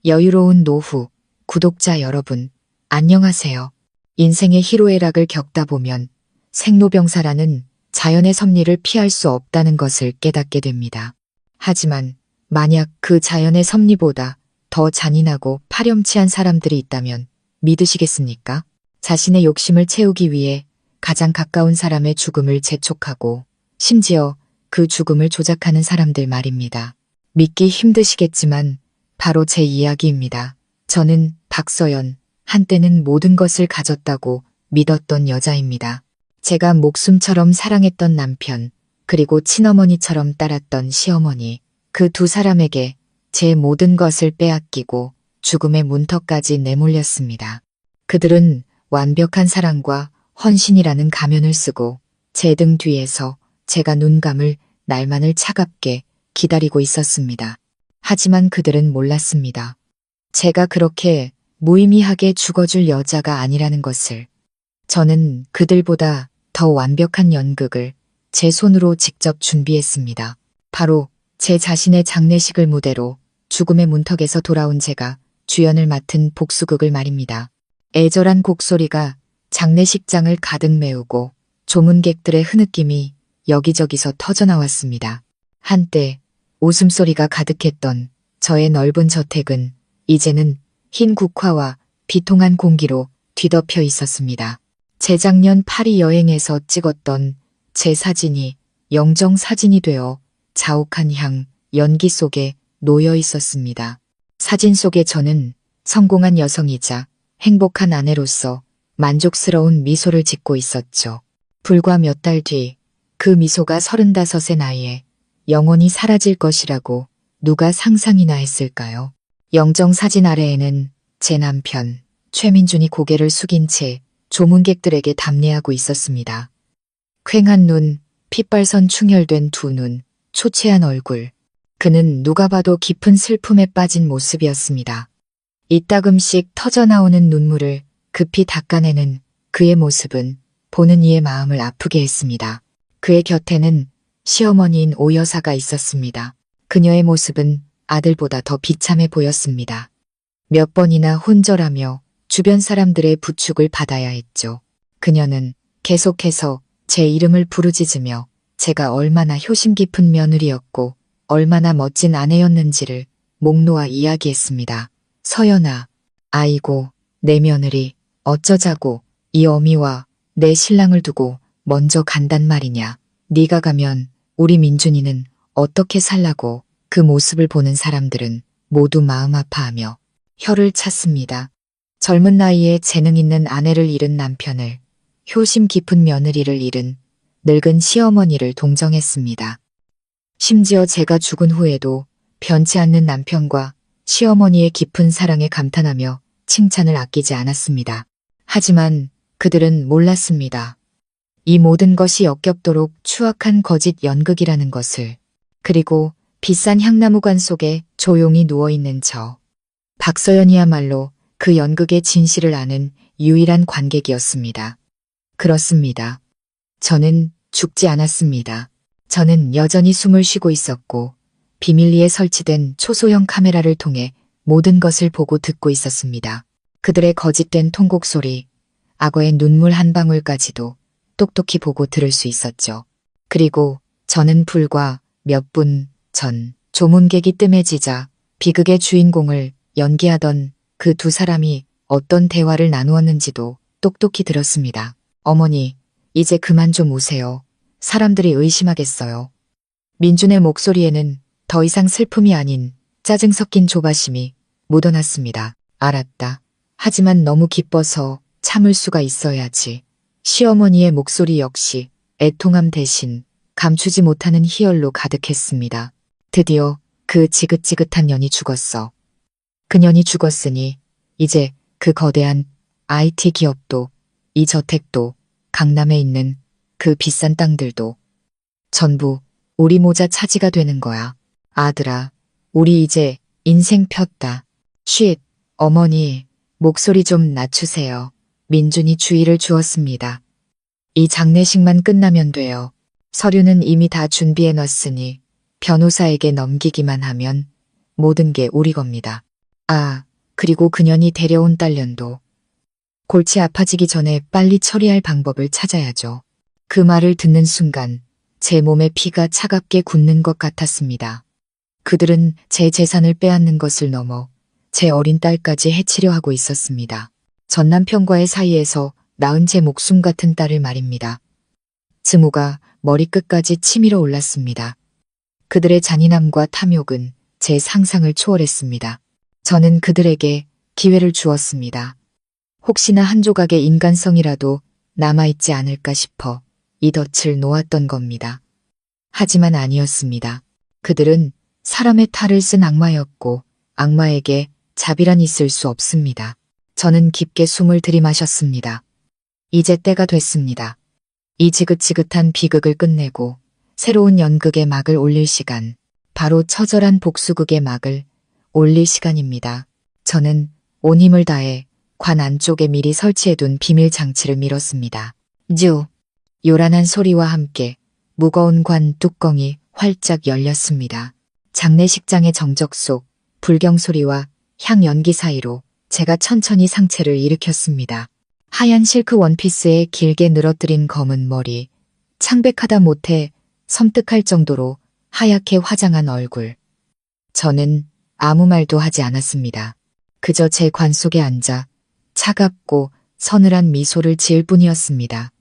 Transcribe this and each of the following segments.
여유로운 노후, 구독자 여러분, 안녕하세요. 인생의 희로애락을 겪다 보면 생로병사라는 자연의 섭리를 피할 수 없다는 것을 깨닫게 됩니다. 하지만 만약 그 자연의 섭리보다 더 잔인하고 파렴치한 사람들이 있다면 믿으시겠습니까? 자신의 욕심을 채우기 위해 가장 가까운 사람의 죽음을 재촉하고 심지어 그 죽음을 조작하는 사람들 말입니다. 믿기 힘드시겠지만 바로 제 이야기입니다. 저는 박서연, 한때는 모든 것을 가졌다고 믿었던 여자입니다. 제가 목숨처럼 사랑했던 남편, 그리고 친어머니처럼 따랐던 시어머니, 그 두 사람에게 제 모든 것을 빼앗기고 죽음의 문턱까지 내몰렸습니다. 그들은 완벽한 사랑과 헌신이라는 가면을 쓰고 제 등 뒤에서 제가 눈 감을 날만을 차갑게 기다리고 있었습니다. 하지만 그들은 몰랐습니다. 제가 그렇게 무의미하게 죽어줄 여자가 아니라는 것을. 저는 그들보다 더 완벽한 연극을 제 손으로 직접 준비했습니다. 바로 제 자신의 장례식을 무대로 죽음의 문턱에서 돌아온 제가 주연을 맡은 복수극을 말입니다. 애절한 곡소리가 장례식장을 가득 메우고 조문객들의 흐느낌이 여기저기서 터져나왔습니다. 한때 웃음소리가 가득했던 저의 넓은 저택은 이제는 흰 국화와 비통한 공기로 뒤덮여 있었습니다. 재작년 파리 여행에서 찍었던 제 사진이 영정사진이 되어 자욱한 향, 연기 속에 놓여 있었습니다. 사진 속에 저는 성공한 여성이자 행복한 아내로서 만족스러운 미소를 짓고 있었죠. 불과 몇 달 뒤 그 미소가 35의 나이에 영원히 사라질 것이라고 누가 상상이나 했을까요? 영정사진 아래에는 제 남편 최민준이 고개를 숙인 채 조문객들에게 답례하고 있었습니다. 퀭한 눈, 핏발선 충혈된 두 눈, 초췌한 얼굴. 그는 누가 봐도 깊은 슬픔에 빠진 모습이었습니다. 이따금씩 터져나오는 눈물을 급히 닦아내는 그의 모습은 보는 이의 마음을 아프게 했습니다. 그의 곁에는 시어머니인 오 여사가 있었습니다. 그녀의 모습은 아들보다 더 비참해 보였습니다. 몇 번이나 혼절하며 주변 사람들의 부축을 받아야 했죠. 그녀는 계속해서 제 이름을 부르짖으며 제가 얼마나 효심 깊은 며느리였고 얼마나 멋진 아내였는지를 목 놓아 이야기했습니다. 서연아, 아이고, 내 며느리, 어쩌자고 이 어미와 내 신랑을 두고 먼저 간단 말이냐. 네가 가면 우리 민준이는 어떻게 살라고. 그 모습을 보는 사람들은 모두 마음 아파하며 혀를 찼습니다. 젊은 나이에 재능 있는 아내를 잃은 남편을, 효심 깊은 며느리를 잃은 늙은 시어머니를 동정했습니다. 심지어 제가 죽은 후에도 변치 않는 남편과 시어머니의 깊은 사랑에 감탄하며 칭찬을 아끼지 않았습니다. 하지만 그들은 몰랐습니다. 이 모든 것이 역겹도록 추악한 거짓 연극이라는 것을. 그리고 비싼 향나무관 속에 조용히 누워있는 저. 박서연이야말로 그 연극의 진실을 아는 유일한 관객이었습니다. 그렇습니다. 저는 죽지 않았습니다. 저는 여전히 숨을 쉬고 있었고 비밀리에 설치된 초소형 카메라를 통해 모든 것을 보고 듣고 있었습니다. 그들의 거짓된 통곡 소리, 악어의 눈물 한 방울까지도 똑똑히 보고 들을 수 있었죠. 그리고 저는 불과 몇 분 전 조문객이 뜸해지자 비극의 주인공을 연기하던 그 두 사람이 어떤 대화를 나누었는지도 똑똑히 들었습니다. 어머니, 이제 그만 좀 우세요. 사람들이 의심하겠어요. 민준의 목소리에는 더 이상 슬픔이 아닌 짜증 섞인 조바심이 묻어났습니다. 알았다. 하지만 너무 기뻐서 참을 수가 있어야지. 시어머니의 목소리 역시 애통함 대신 감추지 못하는 희열로 가득했습니다. 드디어 그 지긋지긋한 년이 죽었어. 그 년이 죽었으니 이제 그 거대한 IT 기업도, 이 저택도, 강남에 있는 그 비싼 땅들도 전부 우리 모자 차지가 되는 거야. 아들아, 우리 이제 인생 폈다. 쉿, 어머니, 목소리 좀 낮추세요. 민준이 주의를 주었습니다. 이 장례식만 끝나면 돼요. 서류는 이미 다 준비해 놨으니 변호사에게 넘기기만 하면 모든 게 우리 겁니다. 아, 그리고 그년이 데려온 딸년도. 골치 아파지기 전에 빨리 처리할 방법을 찾아야죠. 그 말을 듣는 순간 제 몸에 피가 차갑게 굳는 것 같았습니다. 그들은 제 재산을 빼앗는 것을 넘어 제 어린 딸까지 해치려 하고 있었습니다. 전 남편과의 사이에서 낳은 제 목숨 같은 딸을 말입니다. 증오가 머리끝까지 치밀어 올랐습니다. 그들의 잔인함과 탐욕은 제 상상을 초월했습니다. 저는 그들에게 기회를 주었습니다. 혹시나 한 조각의 인간성이라도 남아있지 않을까 싶어 이 덫을 놓았던 겁니다. 하지만 아니었습니다. 그들은 사람의 탈을 쓴 악마였고 악마에게 자비란 있을 수 없습니다. 저는 깊게 숨을 들이마셨습니다. 이제 때가 됐습니다. 이 지긋지긋한 비극을 끝내고 새로운 연극의 막을 올릴 시간, 바로 처절한 복수극의 막을 올릴 시간입니다. 저는 온 힘을 다해 관 안쪽에 미리 설치해둔 비밀 장치를 밀었습니다. 주! 요란한 소리와 함께 무거운 관 뚜껑이 활짝 열렸습니다. 장례식장의 정적 속 불경 소리와 향 연기 사이로 제가 천천히 상체를 일으켰습니다. 하얀 실크 원피스에 길게 늘어뜨린 검은 머리, 창백하다 못해 섬뜩할 정도로 하얗게 화장한 얼굴. 저는 아무 말도 하지 않았습니다. 그저 제 관 속에 앉아 차갑고 서늘한 미소를 지을 뿐이었습니다.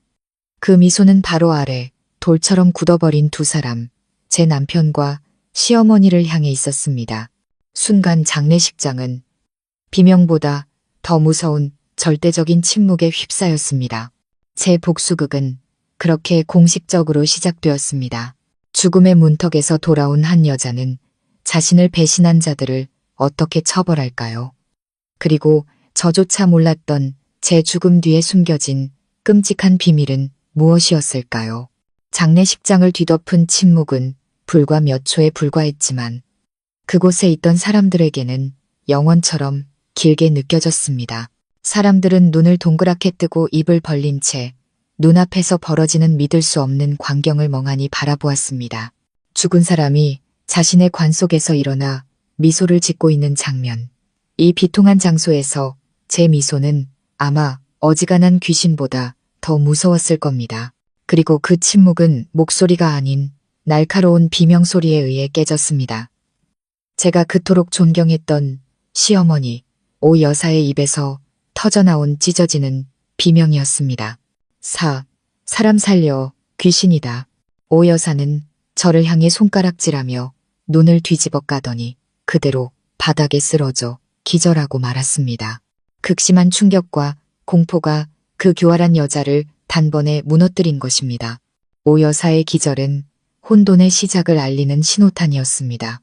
그 미소는 바로 아래 돌처럼 굳어버린 두 사람, 제 남편과 시어머니를 향해 있었습니다. 순간 장례식장은 비명보다 더 무서운 절대적인 침묵에 휩싸였습니다. 제 복수극은 그렇게 공식적으로 시작되었습니다. 죽음의 문턱에서 돌아온 한 여자는 자신을 배신한 자들을 어떻게 처벌할까요? 그리고 저조차 몰랐던 제 죽음 뒤에 숨겨진 끔찍한 비밀은 무엇이었을까요? 장례식장을 뒤덮은 침묵은 불과 몇 초에 불과했지만 그곳에 있던 사람들에게는 영원처럼 길게 느껴졌습니다. 사람들은 눈을 동그랗게 뜨고 입을 벌린 채 눈앞에서 벌어지는 믿을 수 없는 광경을 멍하니 바라보았습니다. 죽은 사람이 자신의 관 속에서 일어나 미소를 짓고 있는 장면. 이 비통한 장소에서 제 미소는 아마 어지간한 귀신보다 더 무서웠을 겁니다. 그리고 그 침묵은 목소리가 아닌 날카로운 비명소리에 의해 깨졌습니다. 제가 그토록 존경했던 시어머니, 오 여사의 입에서 터져나온 찢어지는 비명이었습니다. 사람 살려, 귀신이다. 오 여사는 저를 향해 손가락질하며 눈을 뒤집어 까더니 그대로 바닥에 쓰러져 기절하고 말았습니다. 극심한 충격과 공포가 그 교활한 여자를 단번에 무너뜨린 것입니다. 오 여사의 기절은 혼돈의 시작을 알리는 신호탄이었습니다.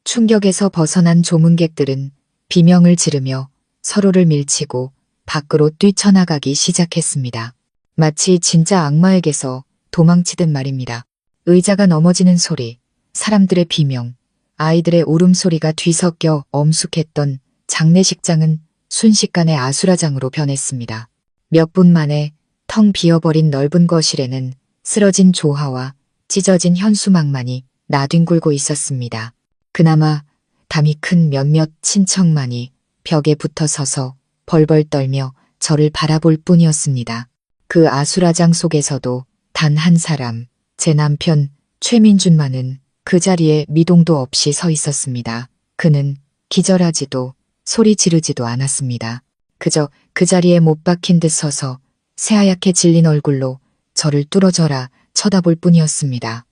충격에서 벗어난 조문객들은 비명을 지르며 서로를 밀치고 밖으로 뛰쳐나가기 시작했습니다. 마치 진짜 악마에게서 도망치듯 말입니다. 의자가 넘어지는 소리, 사람들의 비명, 아이들의 울음소리가 뒤섞여 엄숙했던 장례식장은 순식간에 아수라장으로 변했습니다. 몇 분 만에 텅 비어버린 넓은 거실에는 쓰러진 조화와 찢어진 현수막만이 나뒹굴고 있었습니다. 그나마 담이 큰 몇몇 친척만이 벽에 붙어 서서 벌벌 떨며 저를 바라볼 뿐이었습니다. 그 아수라장 속에서도 단 한 사람, 제 남편 최민준만은 그 자리에 미동도 없이 서 있었습니다. 그는 기절하지도 소리 지르지도 않았습니다. 그저 그 자리에 못 박힌 듯 서서 새하얗게 질린 얼굴로 저를 뚫어져라 쳐다볼 뿐이었습니다.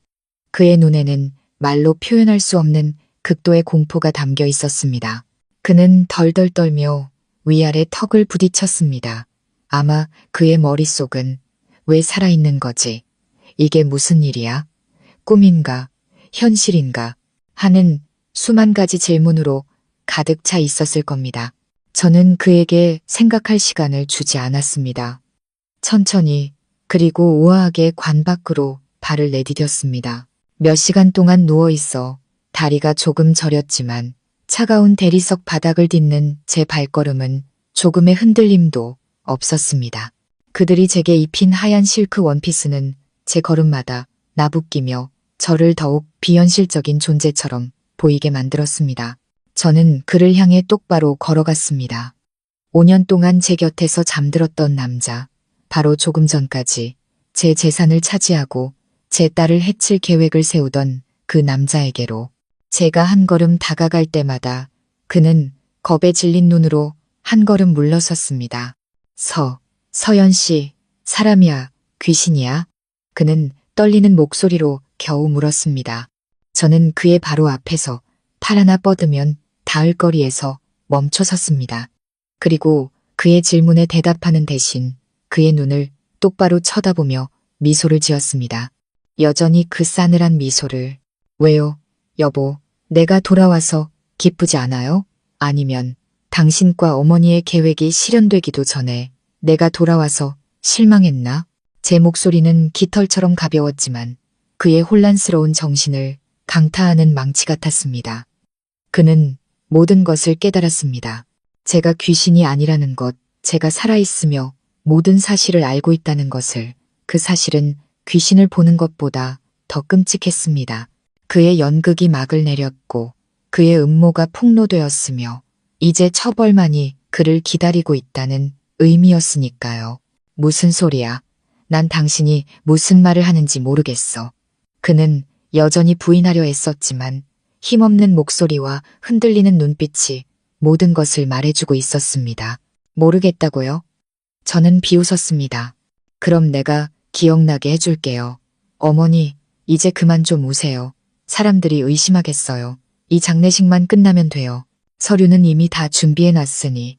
그의 눈에는 말로 표현할 수 없는 극도의 공포가 담겨 있었습니다. 그는 덜덜 떨며 위아래 턱을 부딪혔습니다. 아마 그의 머릿속은 왜 살아있는 거지? 이게 무슨 일이야? 꿈인가? 현실인가? 하는 수만 가지 질문으로 가득 차 있었을 겁니다. 저는 그에게 생각할 시간을 주지 않았습니다. 천천히 그리고 우아하게 관 밖으로 발을 내디뎠습니다. 몇 시간 동안 누워있어 다리가 조금 저렸지만 차가운 대리석 바닥을 딛는 제 발걸음은 조금의 흔들림도 없었습니다. 그들이 제게 입힌 하얀 실크 원피스는 제 걸음마다 나부끼며 저를 더욱 비현실적인 존재처럼 보이게 만들었습니다. 저는 그를 향해 똑바로 걸어갔습니다. 5년 동안 제 곁에서 잠들었던 남자, 바로 조금 전까지 제 재산을 차지하고 제 딸을 해칠 계획을 세우던 그 남자에게로 제가 한 걸음 다가갈 때마다 그는 겁에 질린 눈으로 한 걸음 물러섰습니다. 서연 씨, 사람이야, 귀신이야? 그는 떨리는 목소리로 겨우 물었습니다. 저는 그의 바로 앞에서 팔 하나 뻗으면 닿을 거리에서 멈춰 섰습니다. 그리고 그의 질문에 대답하는 대신 그의 눈을 똑바로 쳐다보며 미소를 지었습니다. 여전히 그 싸늘한 미소를. 왜요, 여보, 내가 돌아와서 기쁘지 않아요? 아니면 당신과 어머니의 계획이 실현되기도 전에 내가 돌아와서 실망했나? 제 목소리는 깃털처럼 가벼웠지만 그의 혼란스러운 정신을 강타하는 망치 같았습니다. 그는 모든 것을 깨달았습니다. 제가 귀신이 아니라는 것, 제가 살아있으며 모든 사실을 알고 있다는 것을. 그 사실은 귀신을 보는 것보다 더 끔찍했습니다. 그의 연극이 막을 내렸고 그의 음모가 폭로되었으며 이제 처벌만이 그를 기다리고 있다는 의미였으니까요. 무슨 소리야? 난 당신이 무슨 말을 하는지 모르겠어. 그는 여전히 부인하려 애썼지만 힘없는 목소리와 흔들리는 눈빛이 모든 것을 말해주고 있었습니다. 모르겠다고요? 저는 비웃었습니다. 그럼 내가 기억나게 해줄게요. 어머니, 이제 그만 좀 우세요. 사람들이 의심하겠어요. 이 장례식만 끝나면 돼요. 서류는 이미 다 준비해놨으니.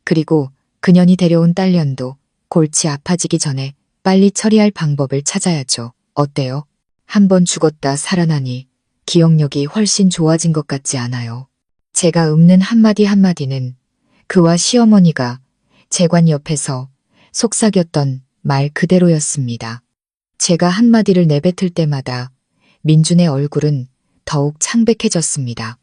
그리고 그년이 데려온 딸년도 골치 아파지기 전에 빨리 처리할 방법을 찾아야죠. 어때요? 한 번 죽었다 살아나니 기억력이 훨씬 좋아진 것 같지 않아요? 제가 읊는 한마디 한마디는 그와 시어머니가 재관 옆에서 속삭였던 말 그대로였습니다. 제가 한마디를 내뱉을 때마다 민준의 얼굴은 더욱 창백해졌습니다.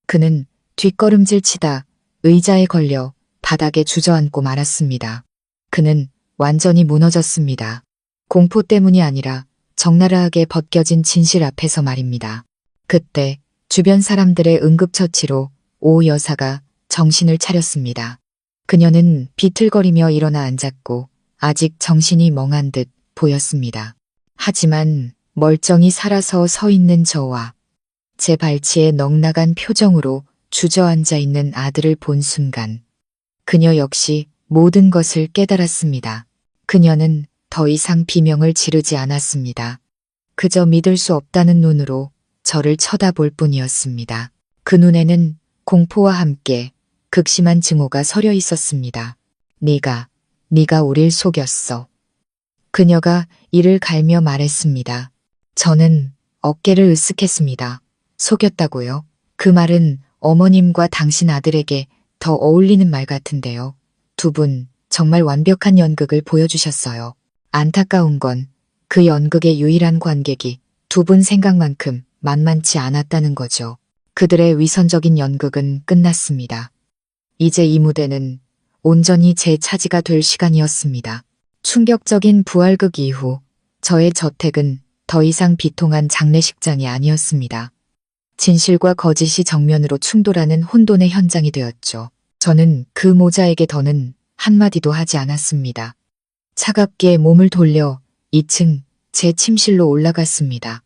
그는 뒷걸음질 치다 의자에 걸려 바닥에 주저앉고 말았습니다. 그는 완전히 무너졌습니다. 공포 때문이 아니라 적나라하게 벗겨진 진실 앞에서 말입니다. 그때 주변 사람들의 응급처치로 오 여사가 정신을 차렸습니다. 그녀는 비틀거리며 일어나 앉았고 아직 정신이 멍한 듯 보였습니다. 하지만 멀쩡히 살아서 서 있는 저와 제 발치에 넉나간 표정으로 주저앉아 있는 아들을 본 순간 그녀 역시 모든 것을 깨달았습니다. 그녀는 더 이상 비명을 지르지 않았습니다. 그저 믿을 수 없다는 눈으로 저를 쳐다볼 뿐이었습니다. 그 눈에는 공포와 함께 극심한 증오가 서려 있었습니다. 네가 우릴 속였어. 그녀가 이를 갈며 말했습니다. 저는 어깨를 으쓱했습니다. 속였다고요? 그 말은 어머님과 당신 아들에게 더 어울리는 말 같은데요. 두 분 정말 완벽한 연극을 보여주셨어요. 안타까운 건 그 연극의 유일한 관객이 두 분 생각만큼 만만치 않았다는 거죠. 그들의 위선적인 연극은 끝났습니다. 이제 이 무대는 온전히 제 차지가 될 시간이었습니다. 충격적인 부활극 이후 저의 저택은 더 이상 비통한 장례식장이 아니었습니다. 진실과 거짓이 정면으로 충돌하는 혼돈의 현장이 되었죠. 저는 그 모자에게 더는 한마디도 하지 않았습니다. 차갑게 몸을 돌려 2층 제 침실로 올라갔습니다.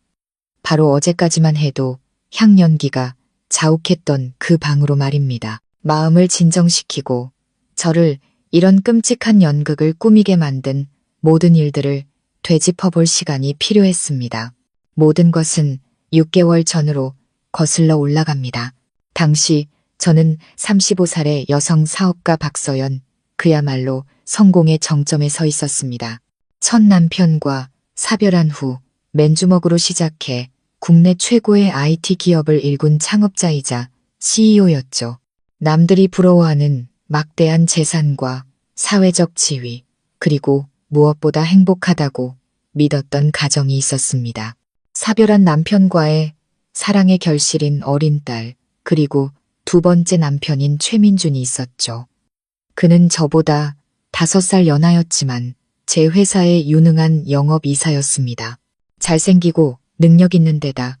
바로 어제까지만 해도 향연기가 자욱했던 그 방으로 말입니다. 마음을 진정시키고 저를 이런 끔찍한 연극을 꾸미게 만든 모든 일들을 되짚어볼 시간이 필요했습니다. 모든 것은 6개월 전으로 거슬러 올라갑니다. 당시 저는 35살의 여성 사업가 박서연, 그야말로 성공의 정점에 서 있었습니다. 첫 남편과 사별한 후 맨주먹으로 시작해 국내 최고의 IT 기업을 일군 창업자이자 CEO였죠. 남들이 부러워하는 막대한 재산과 사회적 지위, 그리고 무엇보다 행복하다고 믿었던 가정이 있었습니다. 사별한 남편과의 사랑의 결실인 어린 딸, 그리고 두 번째 남편인 최민준이 있었죠. 그는 저보다 5살 연하였지만 제 회사의 유능한 영업이사였습니다. 잘생기고 능력 있는 데다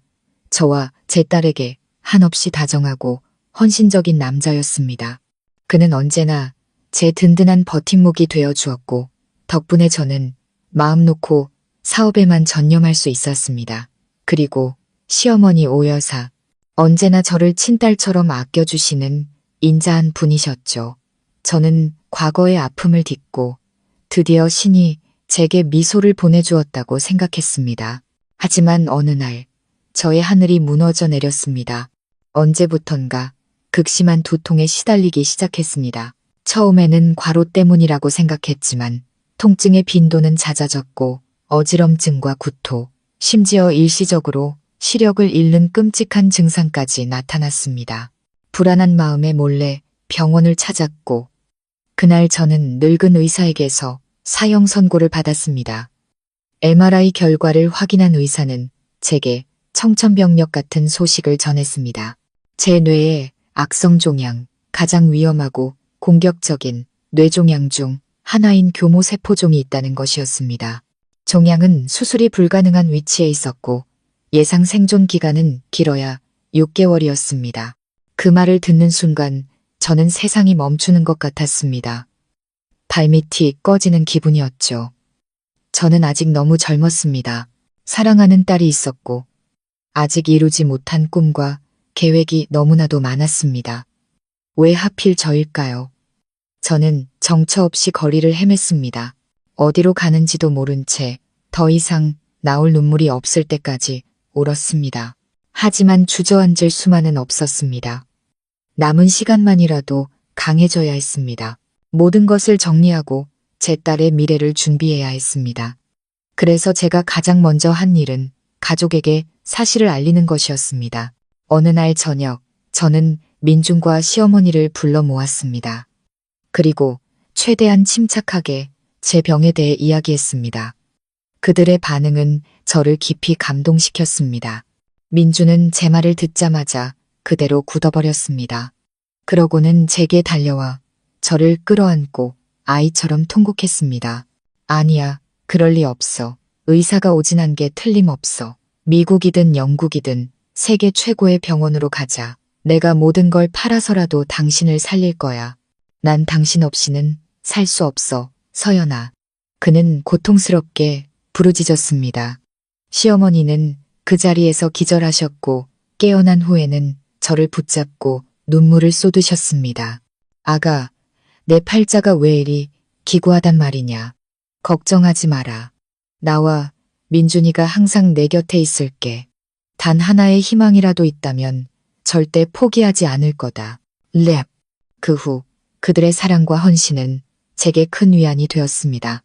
저와 제 딸에게 한없이 다정하고 헌신적인 남자였습니다. 그는 언제나 제 든든한 버팀목이 되어 주었고, 덕분에 저는 마음 놓고 사업에만 전념할 수 있었습니다. 그리고 시어머니 오여사, 언제나 저를 친딸처럼 아껴주시는 인자한 분이셨죠. 저는 과거의 아픔을 딛고 드디어 신이 제게 미소를 보내주었다고 생각했습니다. 하지만 어느 날 저의 하늘이 무너져 내렸습니다. 언제부턴가 극심한 두통에 시달리기 시작했습니다. 처음에는 과로 때문이라고 생각했지만 통증의 빈도는 잦아졌고 어지럼증과 구토, 심지어 일시적으로 시력을 잃는 끔찍한 증상까지 나타났습니다. 불안한 마음에 몰래 병원을 찾았고 그날 저는 늙은 의사에게서 사형 선고를 받았습니다. MRI 결과를 확인한 의사는 제게 청천벽력 같은 소식을 전했습니다. 제 뇌에 악성 종양, 가장 위험하고 공격적인 뇌종양 중 하나인 교모세포종이 있다는 것이었습니다. 종양은 수술이 불가능한 위치에 있었고 예상 생존 기간은 길어야 6개월이었습니다. 그 말을 듣는 순간 저는 세상이 멈추는 것 같았습니다. 발밑이 꺼지는 기분이었죠. 저는 아직 너무 젊었습니다. 사랑하는 딸이 있었고 아직 이루지 못한 꿈과 계획이 너무나도 많았습니다. 왜 하필 저일까요? 저는 정처 없이 거리를 헤맸습니다. 어디로 가는지도 모른 채 더 이상 나올 눈물이 없을 때까지 울었습니다. 하지만 주저앉을 수만은 없었습니다. 남은 시간만이라도 강해져야 했습니다. 모든 것을 정리하고 제 딸의 미래를 준비해야 했습니다. 그래서 제가 가장 먼저 한 일은 가족에게 사실을 알리는 것이었습니다. 어느 날 저녁, 저는 민준과 시어머니를 불러 모았습니다. 그리고 최대한 침착하게 제 병에 대해 이야기했습니다. 그들의 반응은 저를 깊이 감동시켰습니다. 민준은 제 말을 듣자마자 그대로 굳어버렸습니다. 그러고는 제게 달려와 저를 끌어안고 아이처럼 통곡했습니다. 아니야, 그럴 리 없어. 의사가 오진한 게 틀림없어. 미국이든 영국이든 세계 최고의 병원으로 가자. 내가 모든 걸 팔아서라도 당신을 살릴 거야. 난 당신 없이는 살 수 없어, 서연아. 그는 고통스럽게 부르짖었습니다. 시어머니는 그 자리에서 기절하셨고 깨어난 후에는 저를 붙잡고 눈물을 쏟으셨습니다. 아가, 내 팔자가 왜 이리 기구하단 말이냐. 걱정하지 마라. 나와 민준이가 항상 내 곁에 있을게. 단 하나의 희망이라도 있다면 절대 포기하지 않을 거다. 랩. 그 후 그들의 사랑과 헌신은 제게 큰 위안이 되었습니다.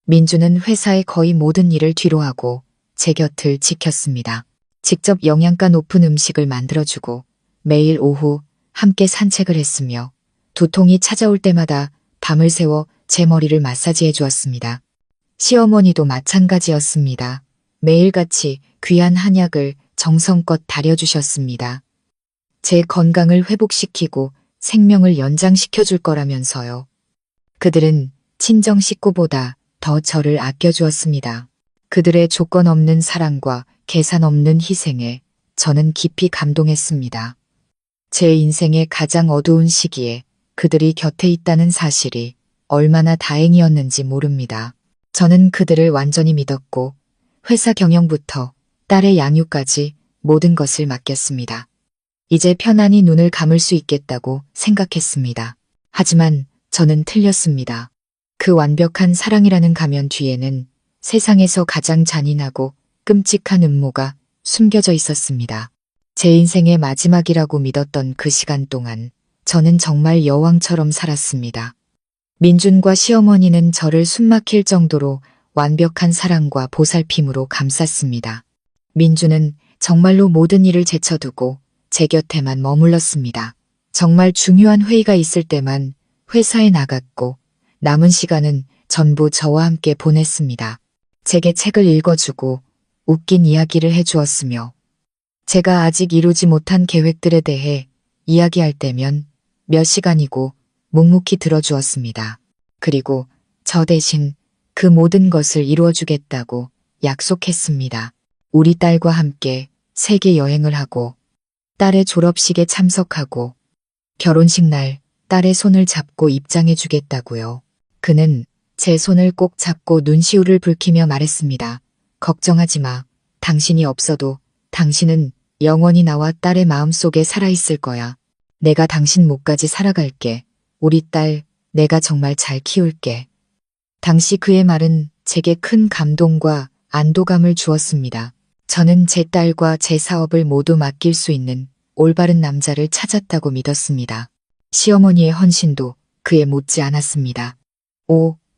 민주는 회사의 거의 모든 일을 뒤로하고 제 곁을 지켰습니다. 직접 영양가 높은 음식을 만들어주고 매일 오후 함께 산책을 했으며 두통이 찾아올 때마다 밤을 새워 제 머리를 마사지해 주었습니다. 시어머니도 마찬가지였습니다. 매일같이 귀한 한약을 정성껏 다려주셨습니다. 제 건강을 회복시키고 생명을 연장시켜 줄 거라면서요. 그들은 친정 식구보다 더 저를 아껴주었습니다. 그들의 조건 없는 사랑과 계산 없는 희생에 저는 깊이 감동했습니다. 제 인생의 가장 어두운 시기에 그들이 곁에 있다는 사실이 얼마나 다행이었는지 모릅니다. 저는 그들을 완전히 믿었고 회사 경영부터 딸의 양육까지 모든 것을 맡겼습니다. 이제 편안히 눈을 감을 수 있겠다고 생각했습니다. 하지만 저는 틀렸습니다. 그 완벽한 사랑이라는 가면 뒤에는 세상에서 가장 잔인하고 끔찍한 음모가 숨겨져 있었습니다. 제 인생의 마지막이라고 믿었던 그 시간 동안 저는 정말 여왕처럼 살았습니다. 민준과 시어머니는 저를 숨막힐 정도로 완벽한 사랑과 보살핌으로 감쌌습니다. 민준은 정말로 모든 일을 제쳐두고 제 곁에만 머물렀습니다. 정말 중요한 회의가 있을 때만 회사에 나갔고 남은 시간은 전부 저와 함께 보냈습니다. 제게 책을 읽어주고 웃긴 이야기를 해주었으며 제가 아직 이루지 못한 계획들에 대해 이야기할 때면 몇 시간이고 묵묵히 들어주었습니다. 그리고 저 대신 그 모든 것을 이루어주겠다고 약속했습니다. 우리 딸과 함께 세계 여행을 하고 딸의 졸업식에 참석하고 결혼식 날 딸의 손을 잡고 입장해 주겠다고요. 그는 제 손을 꼭 잡고 눈시울을 붉히며 말했습니다. 걱정하지 마. 당신이 없어도 당신은 영원히 나와 딸의 마음속에 살아있을 거야. 내가 당신 목까지 살아갈게. 우리 딸 내가 정말 잘 키울게. 당시 그의 말은 제게 큰 감동과 안도감을 주었습니다. 저는 제 딸과 제 사업을 모두 맡길 수 있는 올바른 남자를 찾았다고 믿었습니다. 시어머니의 헌신도 그에 못지 않았습니다.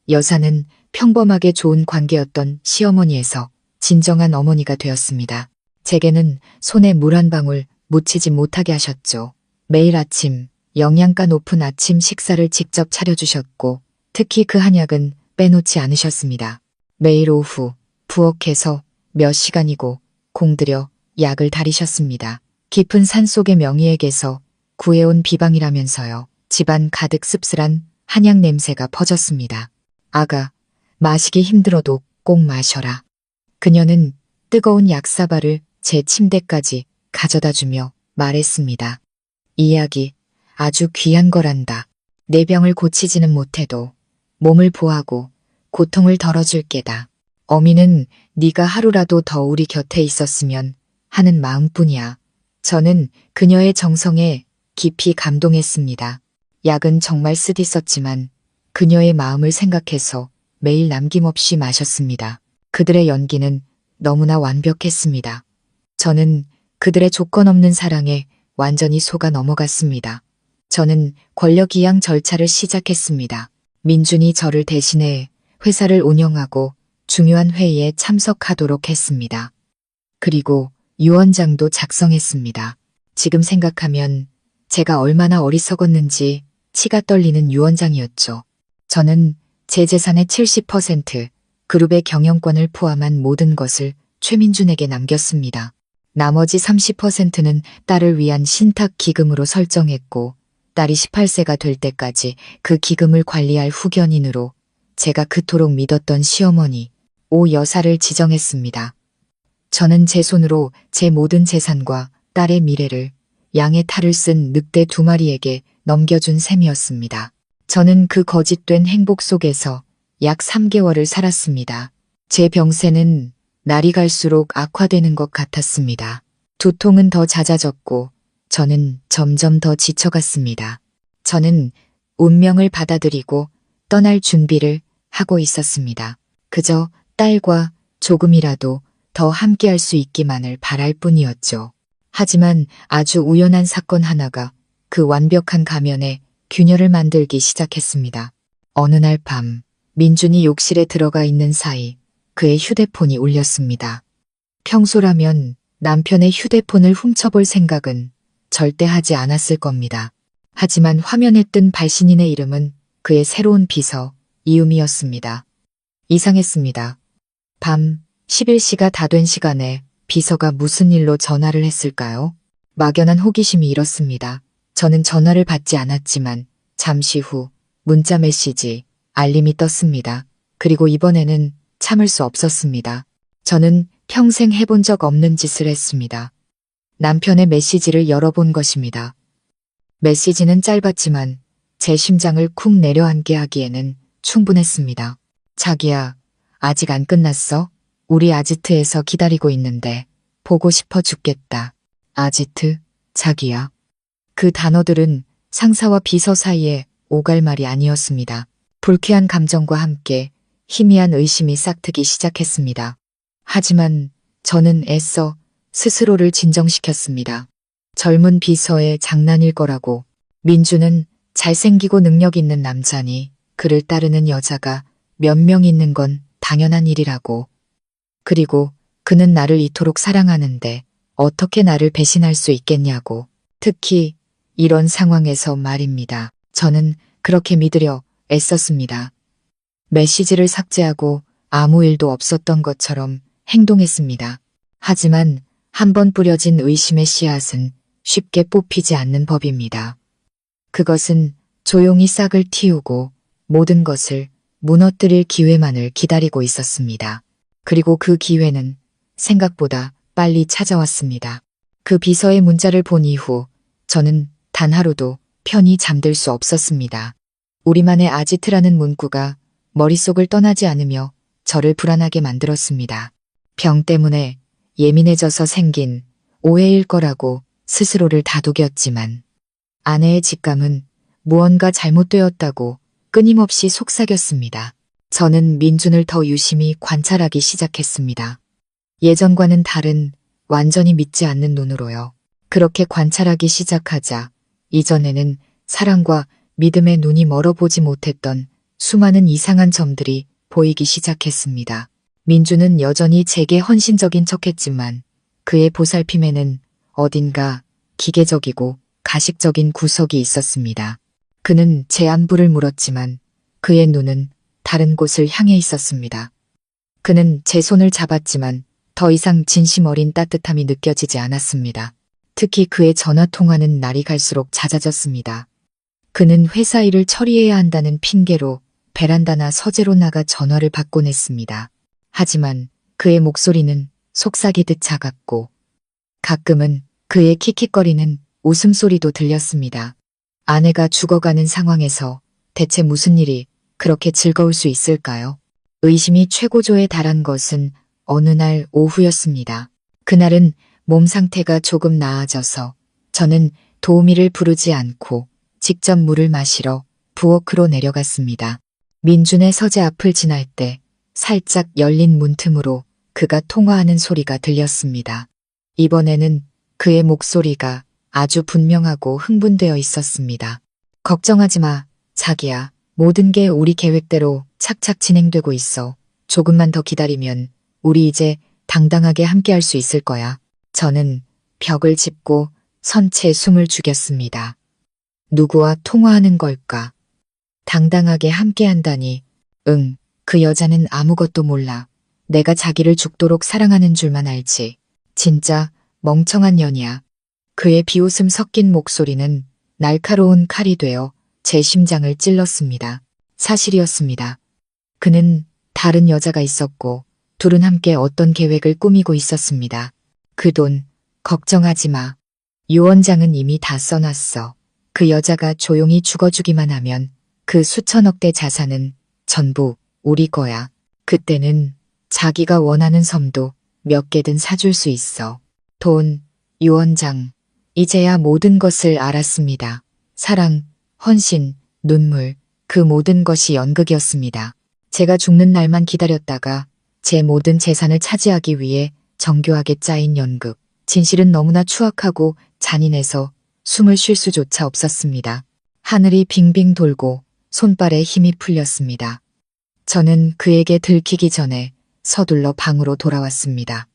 여사는 평범하게 좋은 관계였던 시어머니에서 진정한 어머니가 되었습니다. 제게는 손에 물 한 방울 묻히지 못하게 하셨죠. 매일 아침 영양가 높은 아침 식사를 직접 차려주셨고 특히 그 한약은 빼놓지 않으셨습니다. 매일 오후 부엌에서 몇 시간이고 공들여 약을 다리셨습니다. 깊은 산속의 명의에게서 구해온 비방이라면서요. 집안 가득 씁쓸한 한약 냄새가 퍼졌습니다. 아가, 마시기 힘들어도 꼭 마셔라. 그녀는 뜨거운 약사발을 제 침대까지 가져다 주며 말했습니다. 이 약이 아주 귀한 거란다. 내 병을 고치지는 못해도 몸을 보하고 고통을 덜어줄 게다. 어미는 네가 하루라도 더 우리 곁에 있었으면 하는 마음뿐이야. 저는 그녀의 정성에 깊이 감동했습니다. 약은 정말 쓰디썼지만 그녀의 마음을 생각해서 매일 남김없이 마셨습니다. 그들의 연기는 너무나 완벽했습니다. 저는 그들의 조건 없는 사랑에 완전히 속아 넘어갔습니다. 저는 권력이양 절차를 시작했습니다. 민준이 저를 대신해 회사를 운영하고 중요한 회의에 참석하도록 했습니다. 그리고 유언장도 작성했습니다. 지금 생각하면 제가 얼마나 어리석었는지 치가 떨리는 유언장이었죠. 저는 제 재산의 70%, 그룹의 경영권을 포함한 모든 것을 최민준에게 남겼습니다. 나머지 30%는 딸을 위한 신탁 기금으로 설정했고 딸이 18세가 될 때까지 그 기금을 관리할 후견인으로 제가 그토록 믿었던 시어머니 오 여사를 지정했습니다. 저는 제 손으로 제 모든 재산과 딸의 미래를 양의 탈을 쓴 늑대 2마리에게 넘겨준 셈이었습니다. 저는 그 거짓된 행복 속에서 약 3개월을 살았습니다. 제 병세는 날이 갈수록 악화되는 것 같았습니다. 두통은 더 잦아졌고 저는 점점 더 지쳐갔습니다. 저는 운명을 받아들이고 떠날 준비를 하고 있었습니다. 그저 딸과 조금이라도 더 함께할 수 있기만을 바랄 뿐이었죠. 하지만 아주 우연한 사건 하나가 그 완벽한 가면에 균열을 만들기 시작했습니다. 어느 날 밤 민준이 욕실에 들어가 있는 사이 그의 휴대폰이 울렸습니다. 평소라면 남편의 휴대폰을 훔쳐볼 생각은 절대 하지 않았을 겁니다. 하지만 화면에 뜬 발신인의 이름은 그의 새로운 비서 이음이었습니다. 이상했습니다. 밤 11시가 다 된 시간에 비서가 무슨 일로 전화를 했을까요? 막연한 호기심이 일었습니다. 저는 전화를 받지 않았지만 잠시 후 문자 메시지 알림이 떴습니다. 그리고 이번에는 참을 수 없었습니다. 저는 평생 해본 적 없는 짓을 했습니다. 남편의 메시지를 열어본 것입니다. 메시지는 짧았지만 제 심장을 쿵 내려앉게 하기에는 충분했습니다. 자기야, 아직 안 끝났어? 우리 아지트에서 기다리고 있는데 보고 싶어 죽겠다. 아지트, 자기야. 그 단어들은 상사와 비서 사이에 오갈 말이 아니었습니다. 불쾌한 감정과 함께 희미한 의심이 싹트기 시작했습니다. 하지만 저는 애써 스스로를 진정시켰습니다. 젊은 비서의 장난일 거라고. 민주는 잘생기고 능력 있는 남자니 그를 따르는 여자가 몇 명 있는 건 당연한 일이라고. 그리고 그는 나를 이토록 사랑하는데 어떻게 나를 배신할 수 있겠냐고. 특히 이런 상황에서 말입니다. 저는 그렇게 믿으려 애썼습니다. 메시지를 삭제하고 아무 일도 없었던 것처럼 행동했습니다. 하지만 한번 뿌려진 의심의 씨앗은 쉽게 뽑히지 않는 법입니다. 그것은 조용히 싹을 틔우고 모든 것을 무너뜨릴 기회만을 기다리고 있었습니다. 그리고 그 기회는 생각보다 빨리 찾아왔습니다. 그 비서의 문자를 본 이후 저는 단 하루도 편히 잠들 수 없었습니다. 우리만의 아지트라는 문구가 머릿속을 떠나지 않으며 저를 불안하게 만들었습니다. 병 때문에 예민해져서 생긴 오해일 거라고 스스로를 다독였지만 아내의 직감은 무언가 잘못되었다고 끊임없이 속삭였습니다. 저는 민준을 더 유심히 관찰하기 시작했습니다. 예전과는 다른 완전히 믿지 않는 눈으로요. 그렇게 관찰하기 시작하자 이전에는 사랑과 믿음의 눈이 멀어보지 못했던 수많은 이상한 점들이 보이기 시작했습니다. 민주는 여전히 제게 헌신적인 척했지만 그의 보살핌에는 어딘가 기계적이고 가식적인 구석이 있었습니다. 그는 제 안부를 물었지만 그의 눈은 다른 곳을 향해 있었습니다. 그는 제 손을 잡았지만 더 이상 진심 어린 따뜻함이 느껴지지 않았습니다. 특히 그의 전화 통화는 날이 갈수록 잦아졌습니다. 그는 회사 일을 처리해야 한다는 핑계로 베란다나 서재로 나가 전화를 받곤 했습니다. 하지만 그의 목소리는 속삭이듯 차갑고 가끔은 그의 킥킥거리는 웃음소리도 들렸습니다. 아내가 죽어가는 상황에서 대체 무슨 일이 그렇게 즐거울 수 있을까요? 의심이 최고조에 달한 것은 어느 날 오후였습니다. 그날은 몸 상태가 조금 나아져서 저는 도우미를 부르지 않고 직접 물을 마시러 부엌으로 내려갔습니다. 민준의 서재 앞을 지날 때 살짝 열린 문틈으로 그가 통화하는 소리가 들렸습니다. 이번에는 그의 목소리가 아주 분명하고 흥분되어 있었습니다. 걱정하지 마, 자기야. 모든 게 우리 계획대로 착착 진행되고 있어. 조금만 더 기다리면 우리 이제 당당하게 함께할 수 있을 거야. 저는 벽을 짚고 선체 숨을 죽였습니다. 누구와 통화하는 걸까? 당당하게 함께한다니. 응, 그 여자는 아무것도 몰라. 내가 자기를 죽도록 사랑하는 줄만 알지. 진짜 멍청한 년이야. 그의 비웃음 섞인 목소리는 날카로운 칼이 되어 제 심장을 찔렀습니다. 사실이었습니다. 그는 다른 여자가 있었고 둘은 함께 어떤 계획을 꾸미고 있었습니다. 그 돈 걱정하지 마. 유원장은 이미 다 써놨어. 그 여자가 조용히 죽어주기만 하면 그 수천억 대 자산은 전부 우리 거야. 그때는 자기가 원하는 섬도 몇 개든 사줄 수 있어. 돈, 유원장. 이제야 모든 것을 알았습니다. 사랑, 헌신, 눈물, 그 모든 것이 연극이었습니다. 제가 죽는 날만 기다렸다가 제 모든 재산을 차지하기 위해 정교하게 짜인 연극. 진실은 너무나 추악하고 잔인해서 숨을 쉴 수조차 없었습니다. 하늘이 빙빙 돌고 손발에 힘이 풀렸습니다. 저는 그에게 들키기 전에 서둘러 방으로 돌아왔습니다.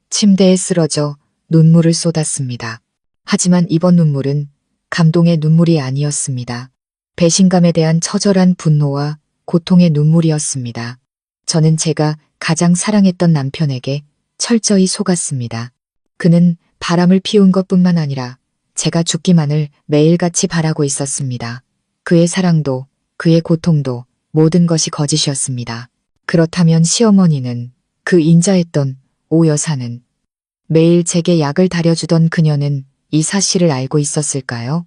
침대에 쓰러져 눈물을 쏟았습니다. 하지만 이번 눈물은 감동의 눈물이 아니었습니다. 배신감에 대한 처절한 분노와 고통의 눈물이었습니다. 저는 제가 가장 사랑했던 남편에게 철저히 속았습니다. 그는 바람을 피운 것뿐만 아니라 제가 죽기만을 매일같이 바라고 있었습니다. 그의 사랑도 그의 고통도 모든 것이 거짓이었습니다. 그렇다면 시어머니는, 그 인자했던 오 여사는, 매일 제게 약을 다려주던 그녀는 이 사실을 알고 있었을까요?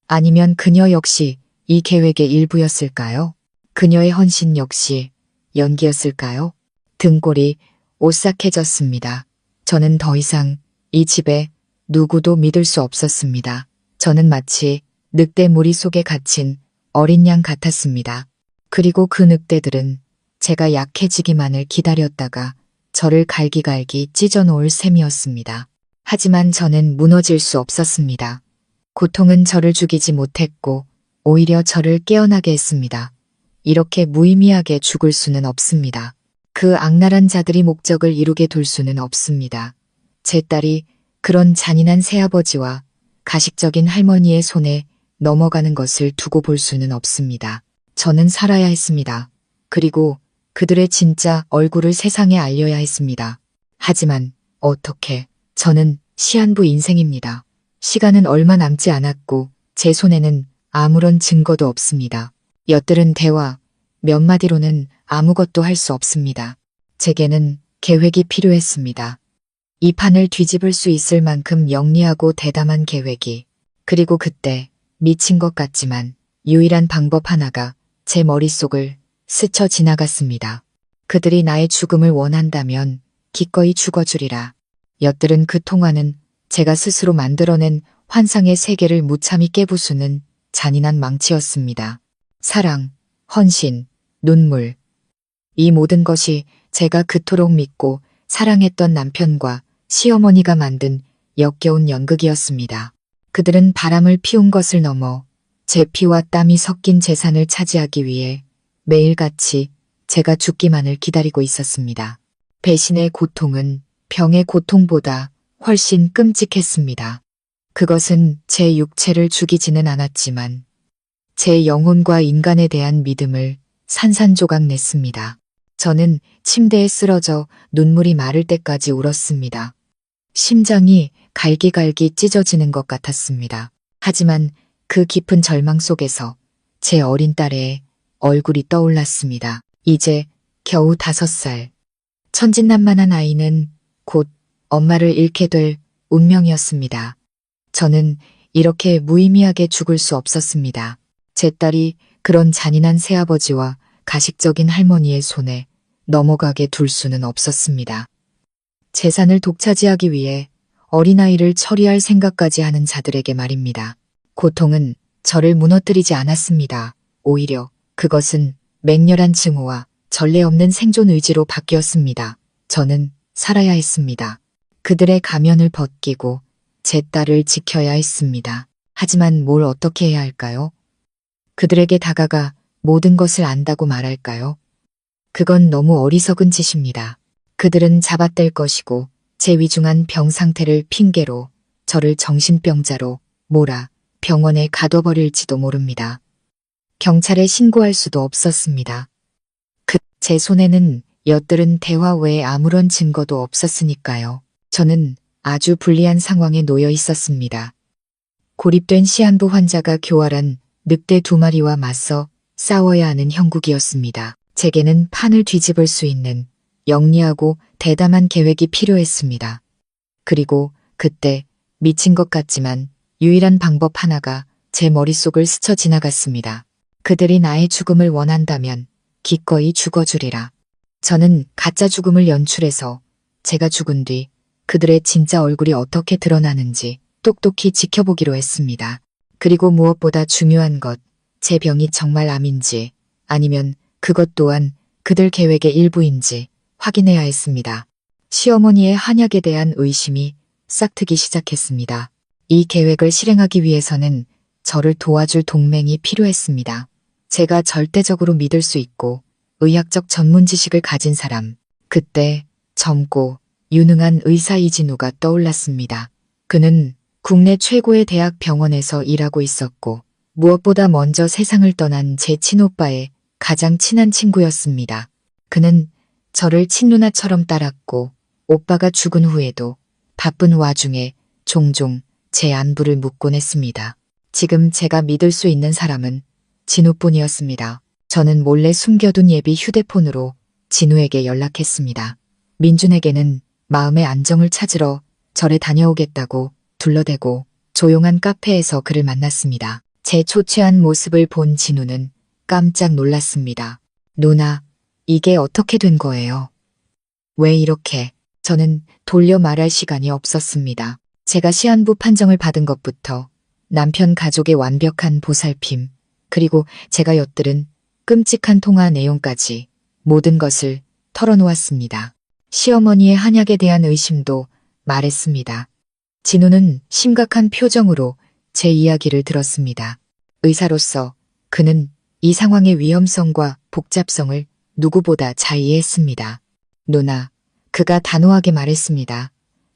아니면 그녀 역시 이 계획의 일부였을까요? 그녀의 헌신 역시 연기였을까요? 등골이 오싹해졌습니다. 저는 더 이상 이 집에 누구도 믿을 수 없었습니다. 저는 마치 늑대 무리 속에 갇힌 어린 양 같았습니다. 그리고 그 늑대들은 제가 약해지기만을 기다렸다가 저를 갈기갈기 찢어놓을 셈이었습니다. 하지만 저는 무너질 수 없었습니다. 고통은 저를 죽이지 못했고 오히려 저를 깨어나게 했습니다. 이렇게 무의미하게 죽을 수는 없습니다. 그 악랄한 자들이 목적을 이루게 둘 수는 없습니다. 제 딸이 그런 잔인한 새아버지와 가식적인 할머니의 손에 넘어가는 것을 두고 볼 수는 없습니다. 저는 살아야 했습니다. 그리고 그들의 진짜 얼굴을 세상에 알려야 했습니다. 하지만 어떻게? 저는 시한부 인생입니다. 시간은 얼마 남지 않았고 제 손에는 아무런 증거도 없습니다. 엿들은 대화, 몇 마디로는 아무것도 할 수 없습니다. 제게는 계획이 필요했습니다. 이 판을 뒤집을 수 있을 만큼 영리하고 대담한 계획이. 그리고 그때 미친 것 같지만 유일한 방법 하나가 제 머릿속을 스쳐 지나갔습니다. 그들이 나의 죽음을 원한다면 기꺼이 죽어주리라. 엿들은 그 통화는 제가 스스로 만들어낸 환상의 세계를 무참히 깨부수는 잔인한 망치였습니다. 사랑, 헌신, 눈물. 이 모든 것이 제가 그토록 믿고 사랑했던 남편과 시어머니가 만든 역겨운 연극이었습니다. 그들은 바람을 피운 것을 넘어 제 피와 땀이 섞인 재산을 차지하기 위해 매일같이 제가 죽기만을 기다리고 있었습니다. 배신의 고통은 병의 고통보다 훨씬 끔찍했습니다. 그것은 제 육체를 죽이지는 않았지만 제 영혼과 인간에 대한 믿음을 산산조각 냈습니다. 저는 침대에 쓰러져 눈물이 마를 때까지 울었습니다. 심장이 갈기갈기 찢어지는 것 같았습니다. 하지만 그 깊은 절망 속에서 제 어린 딸의 얼굴이 떠올랐습니다. 이제 겨우 5살. 천진난만한 아이는 곧 엄마를 잃게 될 운명이었습니다. 저는 이렇게 무의미하게 죽을 수 없었습니다. 제 딸이 그런 잔인한 새아버지와 가식적인 할머니의 손에 넘어가게 둘 수는 없었습니다. 재산을 독차지하기 위해 어린아이를 처리할 생각까지 하는 자들에게 말입니다. 고통은 저를 무너뜨리지 않았습니다. 오히려 그것은 맹렬한 증오와 전례 없는 생존 의지로 바뀌었습니다. 저는 살아야 했습니다. 그들의 가면을 벗기고 제 딸을 지켜야 했습니다. 하지만 뭘 어떻게 해야 할까요? 그들에게 다가가 모든 것을 안다고 말할까요? 그건 너무 어리석은 짓입니다. 그들은 잡아뗄 것이고 제 위중한 병 상태를 핑계로 저를 정신병자로 몰아 병원에 가둬버릴지도 모릅니다. 경찰에 신고할 수도 없었습니다. 제 손에는 엿들은 대화 외에 아무런 증거도 없었으니까요. 저는 아주 불리한 상황에 놓여 있었습니다. 고립된 시한부 환자가 교활한 늑대 2마리와 맞서 싸워야 하는 형국이었습니다. 제게는 판을 뒤집을 수 있는 영리하고 대담한 계획이 필요했습니다. 그리고 그때 미친 것 같지만 유일한 방법 하나가 제 머릿속을 스쳐 지나갔습니다. 그들이 나의 죽음을 원한다면 기꺼이 죽어주리라. 저는 가짜 죽음을 연출해서 제가 죽은 뒤 그들의 진짜 얼굴이 어떻게 드러나는지 똑똑히 지켜보기로 했습니다. 그리고 무엇보다 중요한 것, 제 병이 정말 암인지 아니면 그것 또한 그들 계획의 일부인지 확인해야 했습니다. 시어머니의 한약에 대한 의심이 싹트기 시작했습니다. 이 계획을 실행하기 위해서는 저를 도와줄 동맹이 필요했습니다. 제가 절대적으로 믿을 수 있고 의학적 전문 지식을 가진 사람. 그때 젊고 유능한 의사 이진우가 떠올랐습니다. 그는 국내 최고의 대학 병원에서 일하고 있었고 무엇보다 먼저 세상을 떠난 제 친오빠의 가장 친한 친구였습니다. 그는 저를 친누나처럼 따랐고 오빠가 죽은 후에도 바쁜 와중에 종종 제 안부를 묻곤 했습니다. 지금 제가 믿을 수 있는 사람은 진우뿐이었습니다. 저는 몰래 숨겨둔 예비 휴대폰으로 진우에게 연락했습니다. 민준에게는 마음의 안정을 찾으러 절에 다녀오겠다고 둘러대고 조용한 카페에서 그를 만났습니다. 제 초췌한 모습을 본 진우는 깜짝 놀랐습니다. 누나, 이게 어떻게 된 거예요? 왜 이렇게? 저는 돌려 말할 시간이 없었습니다. 제가 시한부 판정을 받은 것부터 남편 가족의 완벽한 보살핌, 그리고 제가 엿들은 끔찍한 통화 내용까지 모든 것을 털어놓았습니다. 시어머니의 한약에 대한 의심도 말했습니다. 진우는 심각한 표정으로 제 이야기를 들었습니다. 의사로서 그는 이 상황의 위험성과 복잡성을 누구보다 잘 이해했습니다. 누나, 그가 단호하게 말했습니다.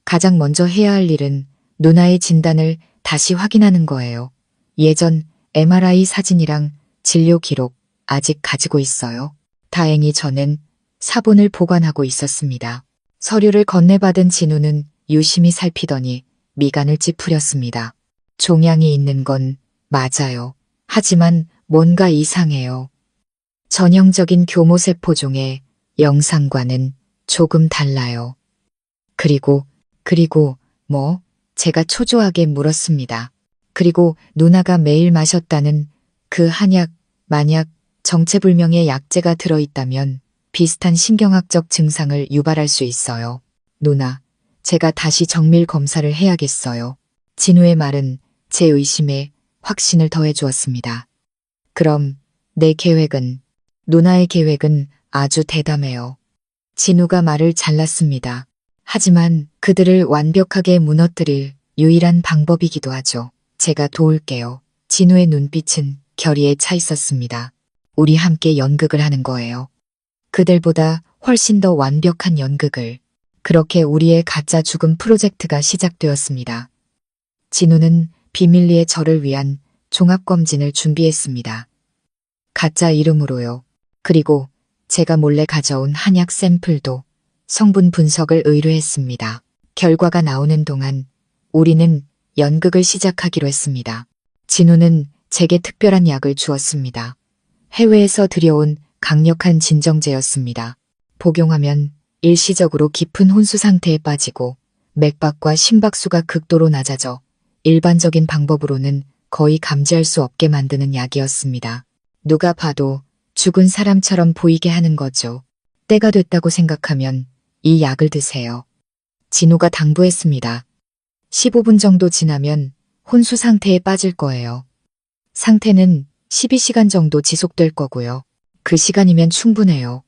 가장 먼저 해야 할 일은 누나의 진단을 다시 확인하는 거예요. 예전 MRI 사진이랑 진료 기록 아직 가지고 있어요. 다행히 저는 사본을 보관하고 있었습니다. 서류를 건네받은 진우는 유심히 살피더니 미간을 찌푸렸습니다. 종양이 있는 건 맞아요. 하지만 뭔가 이상해요. 전형적인 교모세포종의 영상과는 조금 달라요. 그리고 뭐? 제가 초조하게 물었습니다. 그리고 누나가 매일 마셨다는 그 한약, 만약 정체불명의 약재가 들어있다면 비슷한 신경학적 증상을 유발할 수 있어요. 누나, 제가 다시 정밀 검사를 해야겠어요. 진우의 말은 제 의심에 확신을 더해주었습니다. 그럼 내 계획은? 누나의 계획은 아주 대담해요. 진우가 말을 잘랐습니다. 하지만 그들을 완벽하게 무너뜨릴 유일한 방법이기도 하죠. 제가 도울게요. 진우의 눈빛은 결의에 차 있었습니다. 우리 함께 연극을 하는 거예요. 그들보다 훨씬 더 완벽한 연극을. 그렇게 우리의 가짜 죽음 프로젝트가 시작되었습니다. 진우는 비밀리에 저를 위한 종합검진을 준비했습니다. 가짜 이름으로요. 그리고 제가 몰래 가져온 한약 샘플도 성분 분석을 의뢰했습니다. 결과가 나오는 동안 우리는 연극을 시작하기로 했습니다. 진우는 제게 특별한 약을 주었습니다. 해외에서 들여온 강력한 진정제였습니다. 복용하면 일시적으로 깊은 혼수 상태에 빠지고 맥박과 심박수가 극도로 낮아져 일반적인 방법으로는 거의 감지할 수 없게 만드는 약이었습니다. 누가 봐도 죽은 사람처럼 보이게 하는 거죠. 때가 됐다고 생각하면 이 약을 드세요. 진우가 당부했습니다. 15분 정도 지나면 혼수 상태에 빠질 거예요. 상태는 12시간 정도 지속될 거고요. 그 시간이면 충분해요.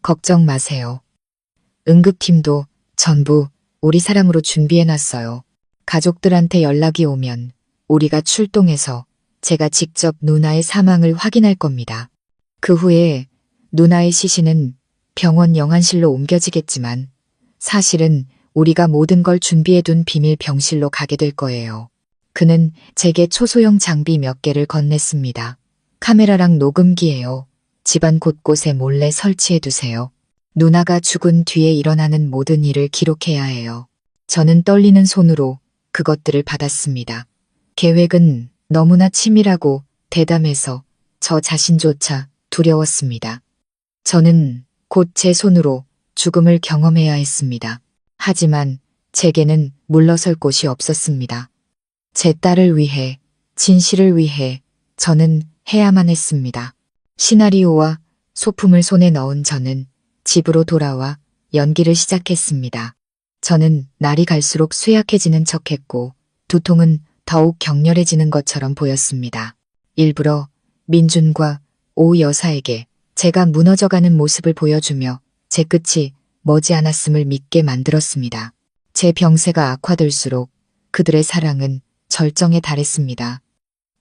걱정 마세요. 응급팀도 전부 우리 사람으로 준비해놨어요. 가족들한테 연락이 오면 우리가 출동해서 제가 직접 누나의 사망을 확인할 겁니다. 그 후에 누나의 시신은 병원 영안실로 옮겨지겠지만 사실은 우리가 모든 걸 준비해둔 비밀 병실로 가게 될 거예요. 그는 제게 초소형 장비 몇 개를 건넸습니다. 카메라랑 녹음기예요. 집안 곳곳에 몰래 설치해두세요. 누나가 죽은 뒤에 일어나는 모든 일을 기록해야 해요. 저는 떨리는 손으로 그것들을 받았습니다. 계획은 너무나 치밀하고 대담해서 저 자신조차 두려웠습니다. 저는 곧 제 손으로 죽음을 경험해야 했습니다. 하지만 제게는 물러설 곳이 없었습니다. 제 딸을 위해, 진실을 위해 저는 해야만 했습니다. 시나리오와 소품을 손에 넣은 저는 집으로 돌아와 연기를 시작했습니다. 저는 날이 갈수록 쇠약해지는 척했고 두통은 더욱 격렬해지는 것처럼 보였습니다. 일부러 민준과 오 여사에게 제가 무너져가는 모습을 보여주며 제 끝이 머지않았음을 믿게 만들었습니다. 제 병세가 악화될수록 그들의 사랑은 절정에 달했습니다.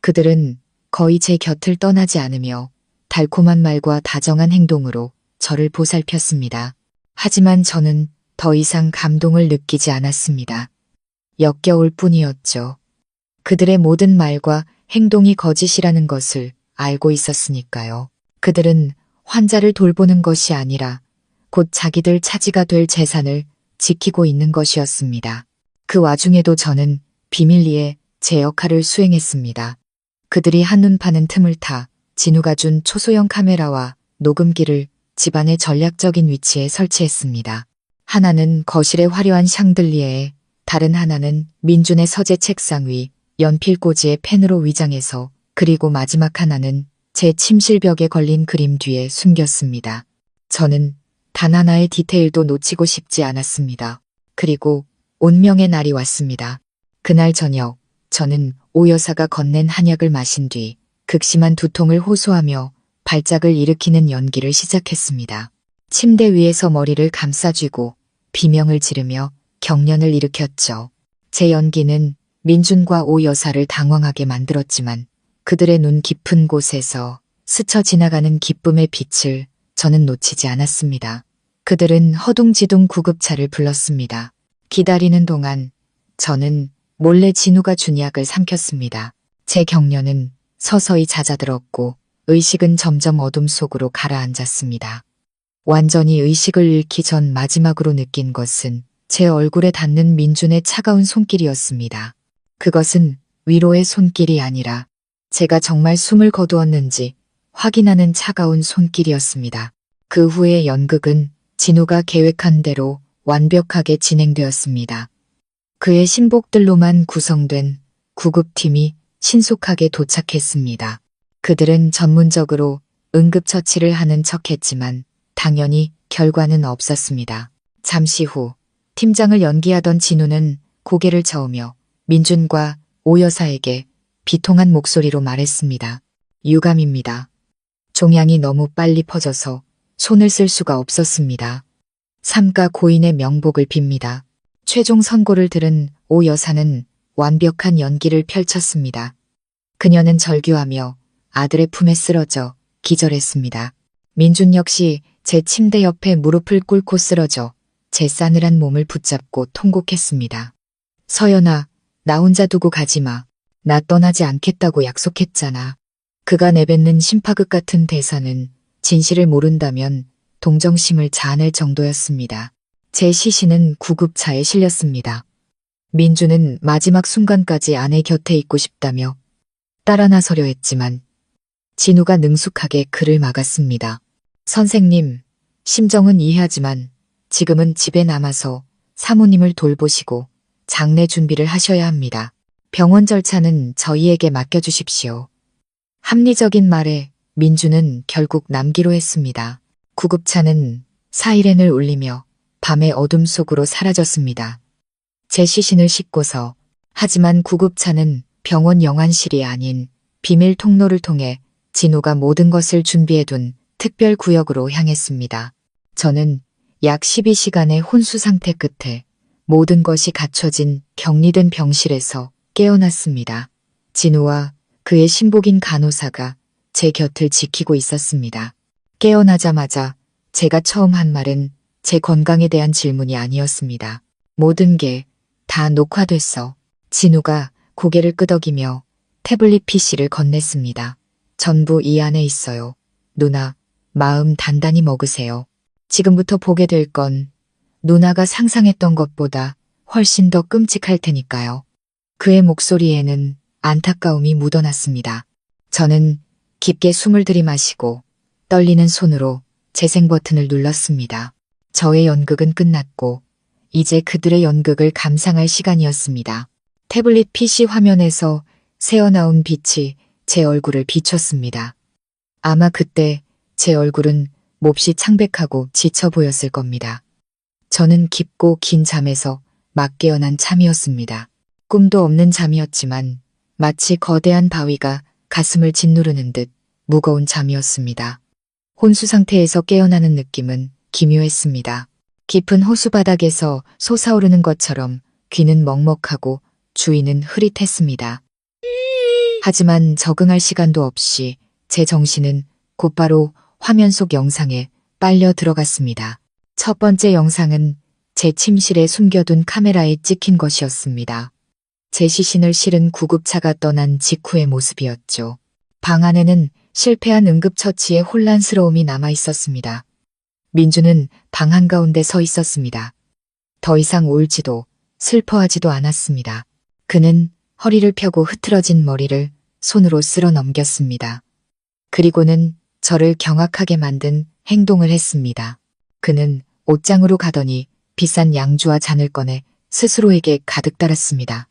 그들은 거의 제 곁을 떠나지 않으며 달콤한 말과 다정한 행동으로 저를 보살폈습니다. 하지만 저는 더 이상 감동을 느끼지 않았습니다. 역겨울 뿐이었죠. 그들의 모든 말과 행동이 거짓이라는 것을 알고 있었으니까요. 그들은 환자를 돌보는 것이 아니라 곧 자기들 차지가 될 재산을 지키고 있는 것이었습니다. 그 와중에도 저는 비밀리에 제 역할을 수행했습니다. 그들이 한눈 파는 틈을 타 진우가 준 초소형 카메라와 녹음기를 집안의 전략적인 위치에 설치했습니다. 하나는 거실의 화려한 샹들리에에, 다른 하나는 민준의 서재 책상 위 연필꽂이에 펜으로 위장해서, 그리고 마지막 하나는 제 침실벽에 걸린 그림 뒤에 숨겼습니다. 저는 단 하나의 디테일도 놓치고 싶지 않았습니다. 그리고 운명의 날이 왔습니다. 그날 저녁 저는 오 여사가 건넨 한약을 마신 뒤 극심한 두통을 호소하며 발작을 일으키는 연기를 시작했습니다. 침대 위에서 머리를 감싸쥐고 비명을 지르며 경련을 일으켰죠. 제 연기는 민준과 오 여사를 당황하게 만들었지만 그들의 눈 깊은 곳에서 스쳐 지나가는 기쁨의 빛을 저는 놓치지 않았습니다. 그들은 허둥지둥 구급차를 불렀습니다. 기다리는 동안 저는 몰래 진우가 준 약을 삼켰습니다. 제 경련은 서서히 잦아들었고 의식은 점점 어둠 속으로 가라앉았습니다. 완전히 의식을 잃기 전 마지막으로 느낀 것은 제 얼굴에 닿는 민준의 차가운 손길이었습니다. 그것은 위로의 손길이 아니라 제가 정말 숨을 거두었는지 확인하는 차가운 손길이었습니다. 그 후의 연극은 진우가 계획한 대로 완벽하게 진행되었습니다. 그의 신복들로만 구성된 구급팀이 신속하게 도착했습니다. 그들은 전문적으로 응급처치를 하는 척했지만 당연히 결과는 없었습니다. 잠시 후 팀장을 연기하던 진우는 고개를 저으며 민준과 오 여사에게 비통한 목소리로 말했습니다. 유감입니다. 종양이 너무 빨리 퍼져서 손을 쓸 수가 없었습니다. 삼가 고인의 명복을 빕니다. 최종 선고를 들은 오 여사는 완벽한 연기를 펼쳤습니다. 그녀는 절규하며 아들의 품에 쓰러져 기절했습니다. 민준 역시 제 침대 옆에 무릎을 꿇고 쓰러져 제 싸늘한 몸을 붙잡고 통곡했습니다. 서연아, 나 혼자 두고 가지 마. 나 떠나지 않겠다고 약속했잖아. 그가 내뱉는 심파극 같은 대사는 진실을 모른다면 동정심을 자아낼 정도였습니다. 제 시신은 구급차에 실렸습니다. 민주는 마지막 순간까지 아내 곁에 있고 싶다며 따라 나서려 했지만 진우가 능숙하게 그를 막았습니다. 선생님, 심정은 이해하지만 지금은 집에 남아서 사모님을 돌보시고 장례 준비를 하셔야 합니다. 병원 절차는 저희에게 맡겨주십시오. 합리적인 말에 민주는 결국 남기로 했습니다. 구급차는 사이렌을 울리며 밤의 어둠 속으로 사라졌습니다. 제 시신을 싣고서 하지만 구급차는 병원 영안실이 아닌 비밀 통로를 통해 진우가 모든 것을 준비해둔 특별 구역으로 향했습니다. 저는 약 12시간의 혼수 상태 끝에 모든 것이 갖춰진 격리된 병실에서 깨어났습니다. 진우와 그의 신복인 간호사가 제 곁을 지키고 있었습니다. 깨어나자마자 제가 처음 한 말은 제 건강에 대한 질문이 아니었습니다. 모든 게 다 녹화됐어. 진우가 고개를 끄덕이며 태블릿 PC를 건넸습니다. 전부 이 안에 있어요. 누나, 마음 단단히 먹으세요. 지금부터 보게 될 건 누나가 상상했던 것보다 훨씬 더 끔찍할 테니까요. 그의 목소리에는 안타까움이 묻어났습니다. 저는 깊게 숨을 들이마시고 떨리는 손으로 재생 버튼을 눌렀습니다. 저의 연극은 끝났고 이제 그들의 연극을 감상할 시간이었습니다. 태블릿 PC 화면에서 새어나온 빛이 제 얼굴을 비췄습니다. 아마 그때 제 얼굴은 몹시 창백하고 지쳐 보였을 겁니다. 저는 깊고 긴 잠에서 막 깨어난 참이었습니다. 꿈도 없는 잠이었지만 마치 거대한 바위가 가슴을 짓누르는 듯 무거운 잠이었습니다. 혼수 상태에서 깨어나는 느낌은 기묘했습니다. 깊은 호수 바닥에서 솟아오르는 것처럼 귀는 먹먹하고 주위는 흐릿했습니다. 하지만 적응할 시간도 없이 제 정신은 곧바로 화면 속 영상에 빨려 들어갔습니다. 첫 번째 영상은 제 침실에 숨겨둔 카메라에 찍힌 것이었습니다. 제 시신을 실은 구급차가 떠난 직후의 모습이었죠. 방 안에는 실패한 응급처치의 혼란스러움이 남아 있었습니다. 민주는 방 한가운데 서 있었습니다. 더 이상 울지도 슬퍼하지도 않았습니다. 그는 허리를 펴고 흐트러진 머리를 손으로 쓸어 넘겼습니다. 그리고는 저를 경악하게 만든 행동을 했습니다. 그는 옷장으로 가더니 비싼 양주와 잔을 꺼내 스스로에게 가득 따랐습니다.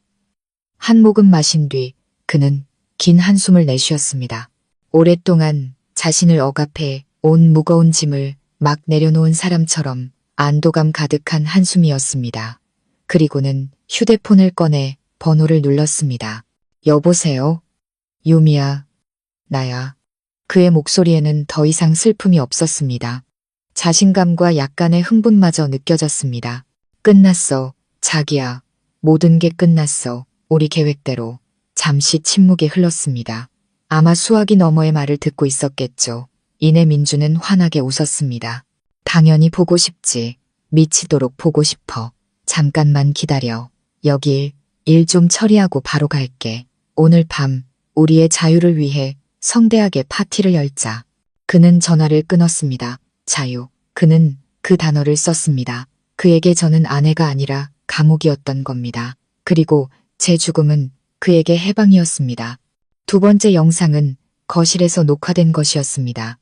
한 모금 마신 뒤 그는 긴 한숨을 내쉬었습니다. 오랫동안 자신을 억압해 온 무거운 짐을 막 내려놓은 사람처럼 안도감 가득한 한숨이었습니다. 그리고는 휴대폰을 꺼내 번호를 눌렀습니다. 여보세요? 유미야, 나야. 그의 목소리에는 더 이상 슬픔이 없었습니다. 자신감과 약간의 흥분마저 느껴졌습니다. 끝났어, 자기야. 모든 게 끝났어. 우리 계획대로. 잠시 침묵이 흘렀습니다. 아마 수화기 너머의 말을 듣고 있었겠죠. 이내 민주는 환하게 웃었습니다. 당연히 보고 싶지. 미치도록 보고 싶어. 잠깐만 기다려. 여기 일 좀 처리하고 바로 갈게. 오늘 밤 우리의 자유를 위해 성대하게 파티를 열자. 그는 전화를 끊었습니다. 자유. 그는 그 단어를 썼습니다. 그에게 저는 아내가 아니라 감옥이었던 겁니다. 그리고 제 죽음은 그에게 해방이었습니다. 두 번째 영상은 거실에서 녹화된 것이었습니다.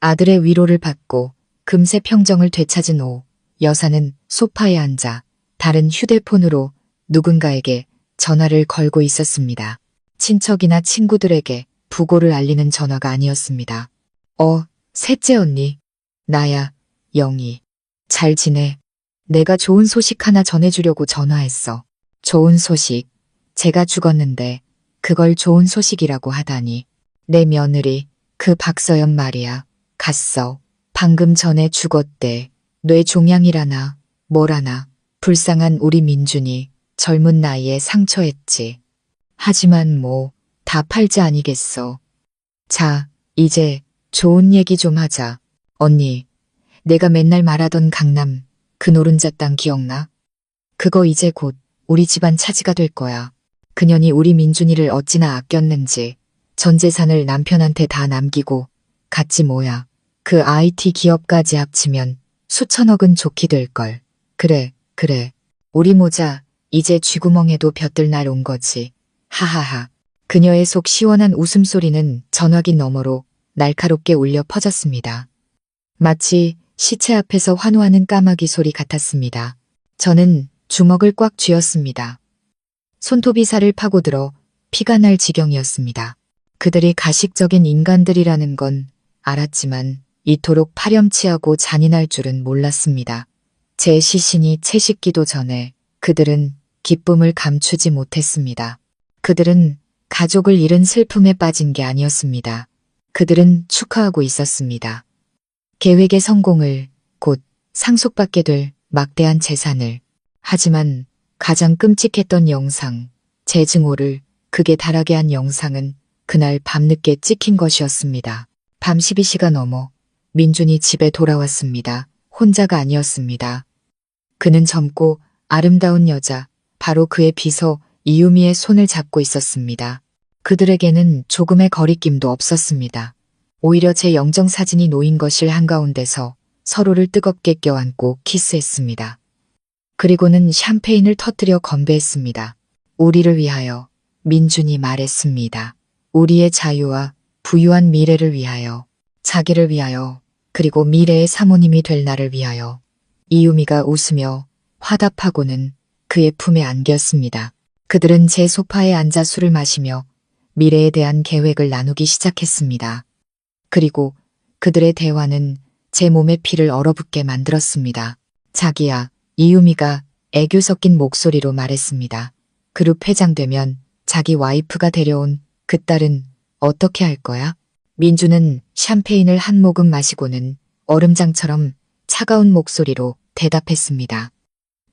아들의 위로를 받고 금세 평정을 되찾은 오 여사는 소파에 앉아 다른 휴대폰으로 누군가에게 전화를 걸고 있었습니다. 친척이나 친구들에게 부고를 알리는 전화가 아니었습니다. 셋째 언니. 나야, 영희. 잘 지내? 내가 좋은 소식 하나 전해주려고 전화했어. 좋은 소식. 제가 죽었는데 그걸 좋은 소식이라고 하다니. 내 며느리, 그 박서연 말이야. 갔어. 방금 전에 죽었대. 뇌종양이라나 뭐라나. 불쌍한 우리 민준이 젊은 나이에 상처했지. 하지만 뭐 다 팔자 아니겠어. 자, 이제 좋은 얘기 좀 하자. 언니, 내가 맨날 말하던 강남 그 노른자 땅 기억나? 그거 이제 곧 우리 집안 차지가 될 거야. 그년이 우리 민준이를 어찌나 아꼈는지 전 재산을 남편한테 다 남기고 갔지 뭐야. 그 IT 기업까지 합치면 수천억은 좋게 될걸. 그래. 우리 모자 이제 쥐구멍에도 벼뜰 날 온 거지. 하하하. 그녀의 속 시원한 웃음소리는 전화기 너머로 날카롭게 울려 퍼졌습니다. 마치 시체 앞에서 환호하는 까마귀 소리 같았습니다. 저는 주먹을 꽉 쥐었습니다. 손톱이 살을 파고들어 피가 날 지경이었습니다. 그들이 가식적인 인간들이라는 건 알았지만 이토록 파렴치하고 잔인할 줄은 몰랐습니다. 제 시신이 채식기도 전에 그들은 기쁨을 감추지 못했습니다. 그들은 가족을 잃은 슬픔에 빠진 게 아니었습니다. 그들은 축하하고 있었습니다. 계획의 성공을, 곧 상속받게 될 막대한 재산을. 하지만 가장 끔찍했던 영상, 제 증오를 극에 달하게 한 영상은 그날 밤늦게 찍힌 것이었습니다. 밤 12시가 넘어 민준이 집에 돌아왔습니다. 혼자가 아니었습니다. 그는 젊고 아름다운 여자, 바로 그의 비서 이유미의 손을 잡고 있었습니다. 그들에게는 조금의 거리낌도 없었습니다. 오히려 제 영정사진이 놓인 거실 한가운데서 서로를 뜨겁게 껴안고 키스했습니다. 그리고는 샴페인을 터뜨려 건배했습니다. 우리를 위하여, 민준이 말했습니다. 우리의 자유와 부유한 미래를 위하여, 자기를 위하여, 그리고 미래의 사모님이 될 나를 위하여. 이유미가 웃으며 화답하고는 그의 품에 안겼습니다. 그들은 제 소파에 앉아 술을 마시며 미래에 대한 계획을 나누기 시작했습니다. 그리고 그들의 대화는 제 몸의 피를 얼어붙게 만들었습니다. 자기야, 이유미가 애교 섞인 목소리로 말했습니다. 그룹 회장되면 자기 와이프가 데려온 그 딸은 어떻게 할 거야? 민주는 샴페인을 한 모금 마시고는 얼음장처럼 차가운 목소리로 대답했습니다.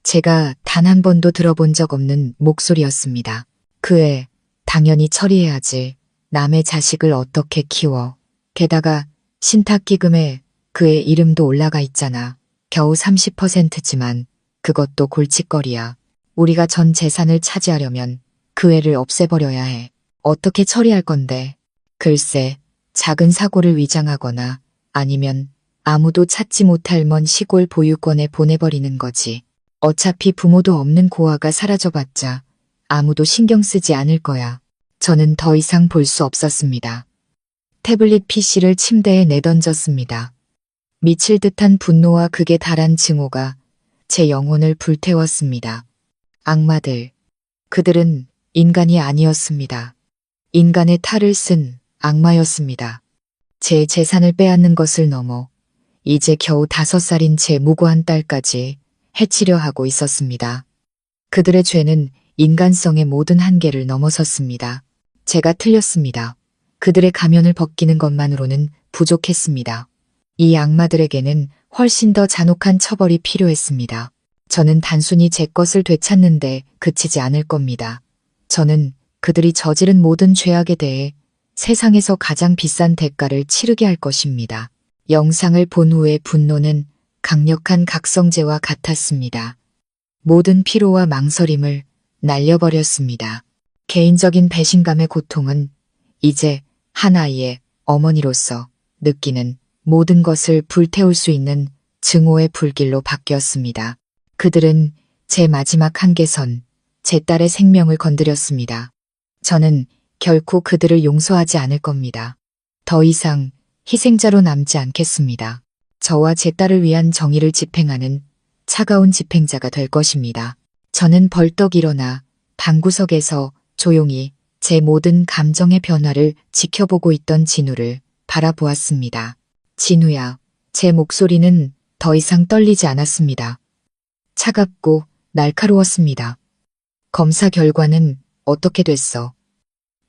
제가 단 한 번도 들어본 적 없는 목소리였습니다. 그 애, 당연히 처리해야지. 남의 자식을 어떻게 키워. 게다가 신탁기금에 그의 이름도 올라가 있잖아. 겨우 30%지만 그것도 골칫거리야. 우리가 전 재산을 차지하려면 그 애를 없애버려야 해. 어떻게 처리할 건데? 글쎄, 작은 사고를 위장하거나 아니면 아무도 찾지 못할 먼 시골 보육원에 보내버리는 거지. 어차피 부모도 없는 고아가 사라져봤자 아무도 신경 쓰지 않을 거야. 저는 더 이상 볼 수 없었습니다. 태블릿 PC를 침대에 내던졌습니다. 미칠 듯한 분노와 극에 달한 증오가 제 영혼을 불태웠습니다. 악마들. 그들은 인간이 아니었습니다. 인간의 탈을 쓴 악마였습니다. 제 재산을 빼앗는 것을 넘어 이제 겨우 5살인 제 무고한 딸까지 해치려 하고 있었습니다. 그들의 죄는 인간성의 모든 한계를 넘어섰습니다. 제가 틀렸습니다. 그들의 가면을 벗기는 것만으로는 부족했습니다. 이 악마들에게는 훨씬 더 잔혹한 처벌이 필요했습니다. 저는 단순히 제 것을 되찾는데 그치지 않을 겁니다. 저는 그들이 저지른 모든 죄악에 대해 세상에서 가장 비싼 대가를 치르게 할 것입니다. 영상을 본 후의 분노는 강력한 각성제와 같았습니다. 모든 피로와 망설임을 날려버렸습니다. 개인적인 배신감의 고통은 이제 한 아이의 어머니로서 느끼는 모든 것을 불태울 수 있는 증오의 불길로 바뀌었습니다. 그들은 제 마지막 한계선, 제 딸의 생명을 건드렸습니다. 저는 결코 그들을 용서하지 않을 겁니다. 더 이상 희생자로 남지 않겠습니다. 저와 제 딸을 위한 정의를 집행하는 차가운 집행자가 될 것입니다. 저는 벌떡 일어나 방구석에서 조용히 제 모든 감정의 변화를 지켜보고 있던 진우를 바라보았습니다. 진우야, 제 목소리는 더 이상 떨리지 않았습니다. 차갑고 날카로웠습니다. 검사 결과는 어떻게 됐어?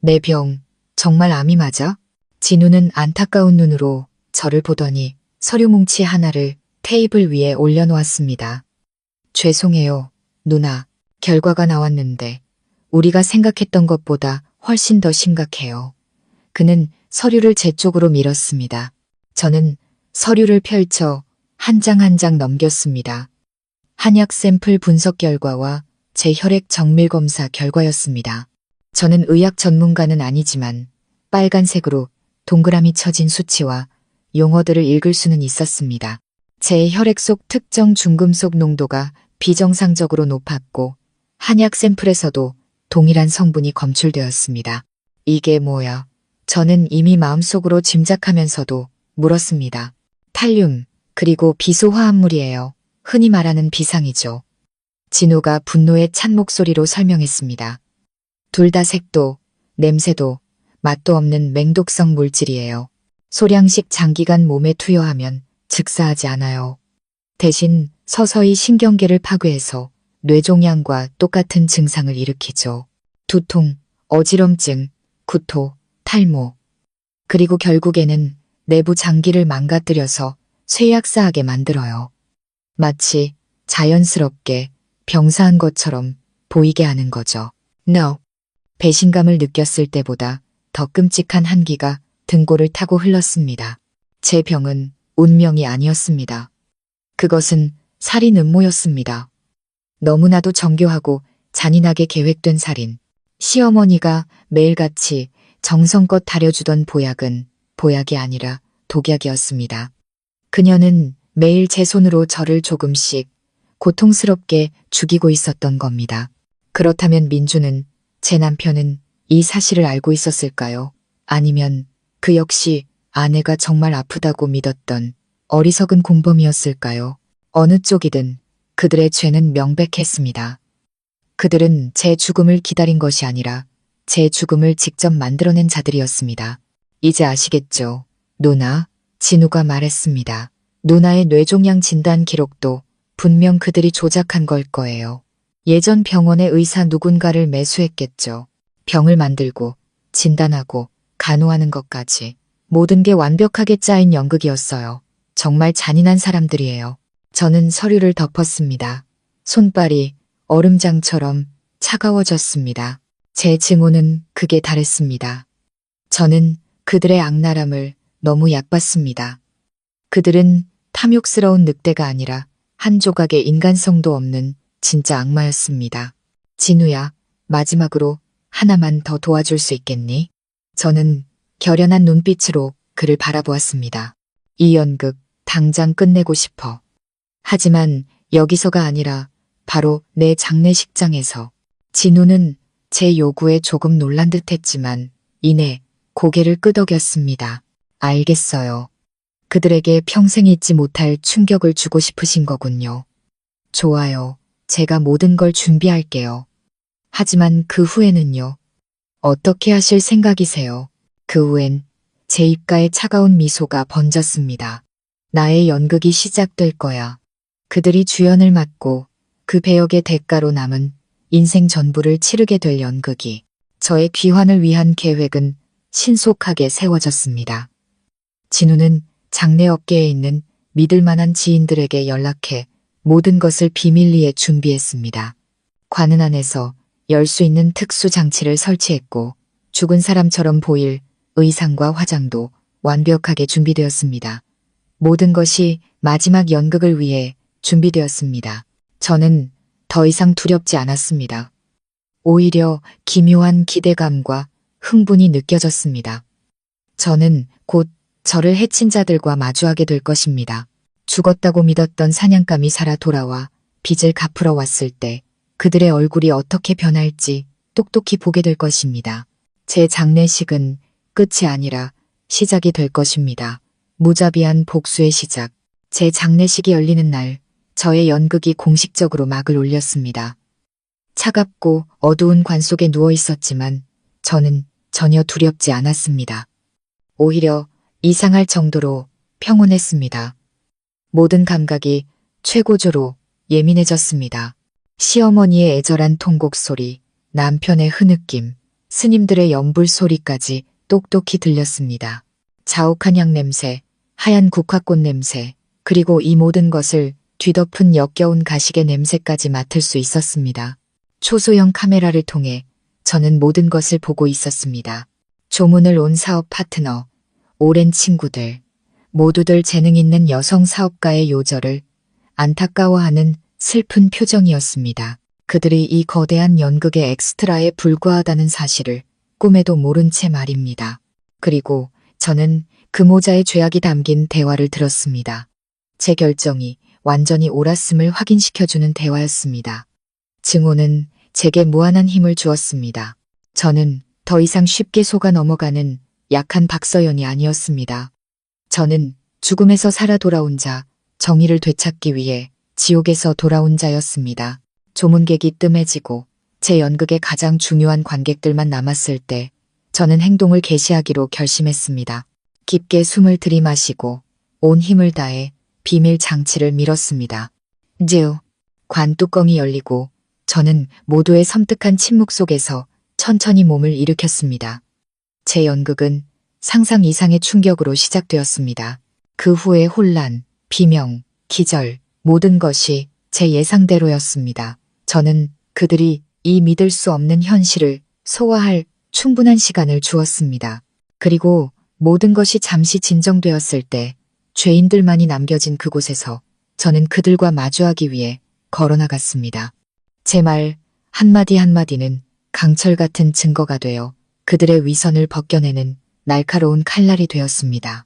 내 병, 정말 암이 맞아? 진우는 안타까운 눈으로 저를 보더니 서류 뭉치 하나를 테이블 위에 올려놓았습니다. 죄송해요, 누나. 결과가 나왔는데 우리가 생각했던 것보다 훨씬 더 심각해요. 그는 서류를 제 쪽으로 밀었습니다. 저는 서류를 펼쳐 한 장 한 장 넘겼습니다. 한약 샘플 분석 결과와 제 혈액 정밀 검사 결과였습니다. 저는 의학 전문가는 아니지만 빨간색으로 동그라미 쳐진 수치와 용어들을 읽을 수는 있었습니다. 제 혈액 속 특정 중금속 농도가 비정상적으로 높았고 한약 샘플에서도 동일한 성분이 검출되었습니다. 이게 뭐야? 저는 이미 마음속으로 짐작하면서도 물었습니다. 탈륨, 그리고 비소 화합물이에요. 흔히 말하는 비상이죠. 진우가 분노에 찬 목소리로 설명했습니다. 둘 다 색도, 냄새도, 맛도 없는 맹독성 물질이에요. 소량씩 장기간 몸에 투여하면 즉사하지 않아요. 대신 서서히 신경계를 파괴해서 뇌종양과 똑같은 증상을 일으키죠. 두통, 어지럼증, 구토, 탈모. 그리고 결국에는 내부 장기를 망가뜨려서 쇠약사하게 만들어요. 마치 자연스럽게 병사한 것처럼 보이게 하는 거죠. No. 배신감을 느꼈을 때보다 더 끔찍한 한기가 등골을 타고 흘렀습니다. 제 병은 운명이 아니었습니다. 그것은 살인 음모였습니다. 너무나도 정교하고 잔인하게 계획된 살인. 시어머니가 매일같이 정성껏 다려주던 보약은 보약이 아니라 독약이었습니다. 그녀는 매일 제 손으로 저를 조금씩 고통스럽게 죽이고 있었던 겁니다. 그렇다면 민주는, 제 남편은 이 사실을 알고 있었을까요? 아니면 그 역시 아내가 정말 아프다고 믿었던 어리석은 공범이었을까요? 어느 쪽이든 그들의 죄는 명백했습니다. 그들은 제 죽음을 기다린 것이 아니라 제 죽음을 직접 만들어낸 자들이었습니다. 이제 아시겠죠? 누나, 진우가 말했습니다. 누나의 뇌종양 진단 기록도 분명 그들이 조작한 걸 거예요. 예전 병원의 의사 누군가를 매수했겠죠. 병을 만들고 진단하고 간호하는 것까지 모든 게 완벽하게 짜인 연극이었어요. 정말 잔인한 사람들이에요. 저는 서류를 덮었습니다. 손발이 얼음장처럼 차가워졌습니다. 제 증오는 극에 달했습니다. 저는 그들의 악랄함을 너무 얕봤습니다. 그들은 탐욕스러운 늑대가 아니라 한 조각의 인간성도 없는 진짜 악마였습니다. 진우야, 마지막으로 하나만 더 도와줄 수 있겠니? 저는 결연한 눈빛으로 그를 바라보았습니다. 이 연극 당장 끝내고 싶어. 하지만 여기서가 아니라 바로 내 장례식장에서. 진우는 제 요구에 조금 놀란 듯 했지만 이내 고개를 끄덕였습니다. 알겠어요. 그들에게 평생 잊지 못할 충격을 주고 싶으신 거군요. 좋아요. 제가 모든 걸 준비할게요. 하지만 그 후에는요? 어떻게 하실 생각이세요? 그 후엔 제 입가에 차가운 미소가 번졌습니다. 나의 연극이 시작될 거야. 그들이 주연을 맡고 그 배역의 대가로 남은 인생 전부를 치르게 될 연극이, 저의 귀환을 위한 계획은 신속하게 세워졌습니다. 진우는 장례업계에 있는 믿을 만한 지인들에게 연락해 모든 것을 비밀리에 준비했습니다. 관은 안에서 열 수 있는 특수 장치를 설치했고 죽은 사람처럼 보일 의상과 화장도 완벽하게 준비되었습니다. 모든 것이 마지막 연극을 위해 준비되었습니다. 저는 더 이상 두렵지 않았습니다. 오히려 기묘한 기대감과 흥분이 느껴졌습니다. 저는 곧 저를 해친 자들과 마주하게 될 것입니다. 죽었다고 믿었던 사냥감이 살아 돌아와 빚을 갚으러 왔을 때 그들의 얼굴이 어떻게 변할지 똑똑히 보게 될 것입니다. 제 장례식은 끝이 아니라 시작이 될 것입니다. 무자비한 복수의 시작. 제 장례식이 열리는 날, 저의 연극이 공식적으로 막을 올렸습니다. 차갑고 어두운 관 속에 누워 있었지만 저는 전혀 두렵지 않았습니다. 오히려 이상할 정도로 평온했습니다. 모든 감각이 최고조로 예민해졌습니다. 시어머니의 애절한 통곡 소리, 남편의 흐느낌, 스님들의 연불 소리까지 똑똑히 들렸습니다. 자욱한 향 냄새, 하얀 국화꽃 냄새, 그리고 이 모든 것을 뒤덮은 역겨운 가식의 냄새까지 맡을 수 있었습니다. 초소형 카메라를 통해 저는 모든 것을 보고 있었습니다. 조문을 온 사업 파트너, 오랜 친구들, 모두들 재능 있는 여성 사업가의 요절을 안타까워하는 슬픈 표정이었습니다. 그들이 이 거대한 연극의 엑스트라에 불과하다는 사실을 꿈에도 모른 채 말입니다. 그리고 저는 그 모자의 죄악이 담긴 대화를 들었습니다. 제 결정이 완전히 옳았음을 확인시켜주는 대화였습니다. 증오는 제게 무한한 힘을 주었습니다. 저는 더 이상 쉽게 속아 넘어가는 약한 박서연이 아니었습니다. 저는 죽음에서 살아 돌아온 자, 정의를 되찾기 위해 지옥에서 돌아온 자였습니다. 조문객이 뜸해지고 제 연극의 가장 중요한 관객들만 남았을 때 저는 행동을 개시하기로 결심했습니다. 깊게 숨을 들이마시고 온 힘을 다해 비밀 장치를 밀었습니다. 즈우, 관 뚜껑이 열리고 저는 모두의 섬뜩한 침묵 속에서 천천히 몸을 일으켰습니다. 제 연극은 상상 이상의 충격으로 시작되었습니다. 그 후의 혼란, 비명, 기절, 모든 것이 제 예상대로였습니다. 저는 그들이 이 믿을 수 없는 현실을 소화할 충분한 시간을 주었습니다. 그리고 모든 것이 잠시 진정되었을 때 죄인들만이 남겨진 그곳에서 저는 그들과 마주하기 위해 걸어나갔습니다. 제 말 한마디 한마디는 강철 같은 증거가 되어 그들의 위선을 벗겨내는 날카로운 칼날이 되었습니다.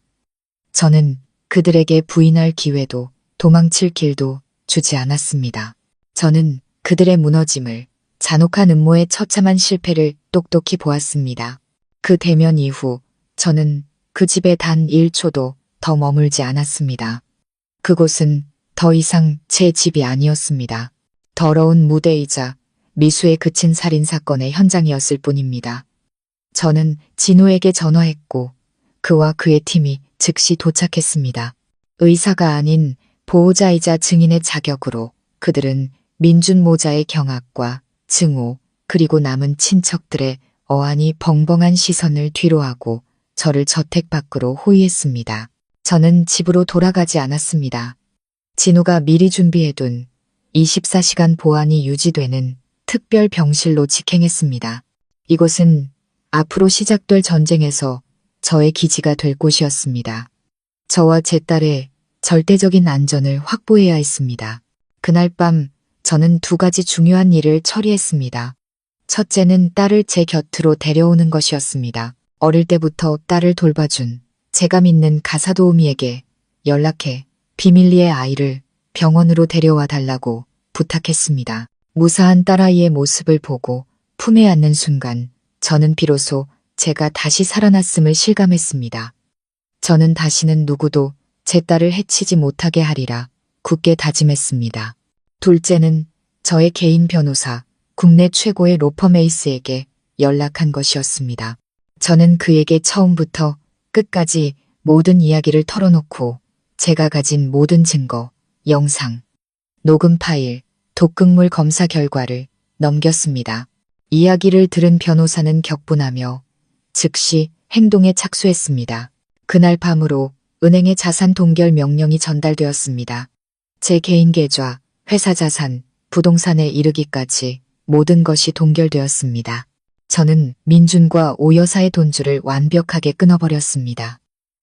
저는 그들에게 부인할 기회도 도망칠 길도 주지 않았습니다. 저는 그들의 무너짐을, 잔혹한 음모의 처참한 실패를 똑똑히 보았습니다. 그 대면 이후 저는 그 집에 단 1초도 더 머물지 않았습니다. 그곳은 더 이상 제 집이 아니었습니다. 더러운 무대이자 미수에 그친 살인사건의 현장이었을 뿐입니다. 저는 진우에게 전화했고 그와 그의 팀이 즉시 도착했습니다. 의사가 아닌 보호자이자 증인의 자격으로 그들은 민준 모자의 경악과 증오 그리고 남은 친척들의 어안이 벙벙한 시선을 뒤로하고 저를 저택 밖으로 호위했습니다. 저는 집으로 돌아가지 않았습니다. 진우가 미리 준비해둔 24시간 보안이 유지되는 특별 병실로 직행했습니다. 이곳은 앞으로 시작될 전쟁에서 저의 기지가 될 곳이었습니다. 저와 제 딸의 절대적인 안전을 확보해야 했습니다. 그날 밤 저는 2가지 중요한 일을 처리했습니다. 첫째는 딸을 제 곁으로 데려오는 것이었습니다. 어릴 때부터 딸을 돌봐준 제가 믿는 가사도우미에게 연락해 비밀리에 아이를 병원으로 데려와 달라고 부탁했습니다. 무사한 딸아이의 모습을 보고 품에 안는 순간 저는 비로소 제가 다시 살아났음을 실감했습니다. 저는 다시는 누구도 제 딸을 해치지 못하게 하리라 굳게 다짐했습니다. 둘째는 저의 개인 변호사, 국내 최고의 로펌 에이스에게 연락한 것이었습니다. 저는 그에게 처음부터 끝까지 모든 이야기를 털어놓고 제가 가진 모든 증거, 영상, 녹음 파일, 독극물 검사 결과를 넘겼습니다. 이야기를 들은 변호사는 격분하며 즉시 행동에 착수했습니다. 그날 밤으로 은행의 자산 동결 명령이 전달되었습니다. 제 개인 계좌, 회사 자산, 부동산에 이르기까지 모든 것이 동결되었습니다. 저는 민준과 오 여사의 돈줄을 완벽하게 끊어버렸습니다.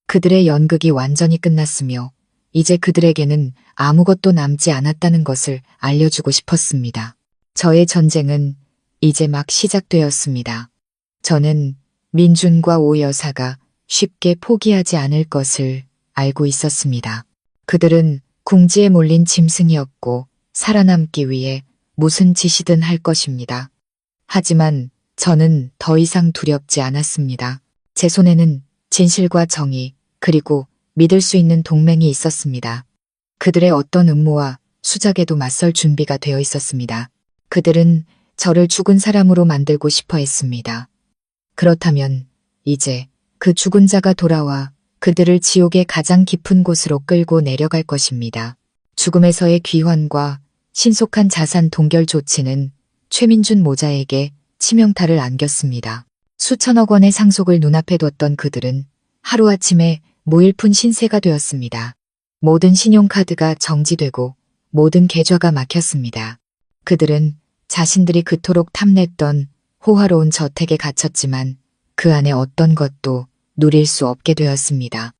그들의 연극이 완전히 끝났으며 이제 그들에게는 아무것도 남지 않았다는 것을 알려주고 싶었습니다. 저의 전쟁은 이제 막 시작되었습니다. 저는 민준과 오 여사가 쉽게 포기하지 않을 것을 알고 있었습니다. 그들은 궁지에 몰린 짐승이었고 살아남기 위해 무슨 짓이든 할 것입니다. 하지만 저는 더 이상 두렵지 않았습니다. 제 손에는 진실과 정의 그리고 믿을 수 있는 동맹이 있었습니다. 그들의 어떤 음모와 수작에도 맞설 준비가 되어 있었습니다. 그들은 저를 죽은 사람으로 만들고 싶어 했습니다. 그렇다면 이제 그 죽은 자가 돌아와 그들을 지옥의 가장 깊은 곳으로 끌고 내려갈 것입니다. 죽음에서의 귀환과 신속한 자산 동결 조치는 최민준 모자에게 치명타를 안겼습니다. 수천억 원의 상속을 눈앞에 뒀던 그들은 하루아침에 무일푼 신세가 되었습니다. 모든 신용카드가 정지되고 모든 계좌가 막혔습니다. 그들은 자신들이 그토록 탐냈던 호화로운 저택에 갇혔지만 그 안에 어떤 것도 누릴 수 없게 되었습니다.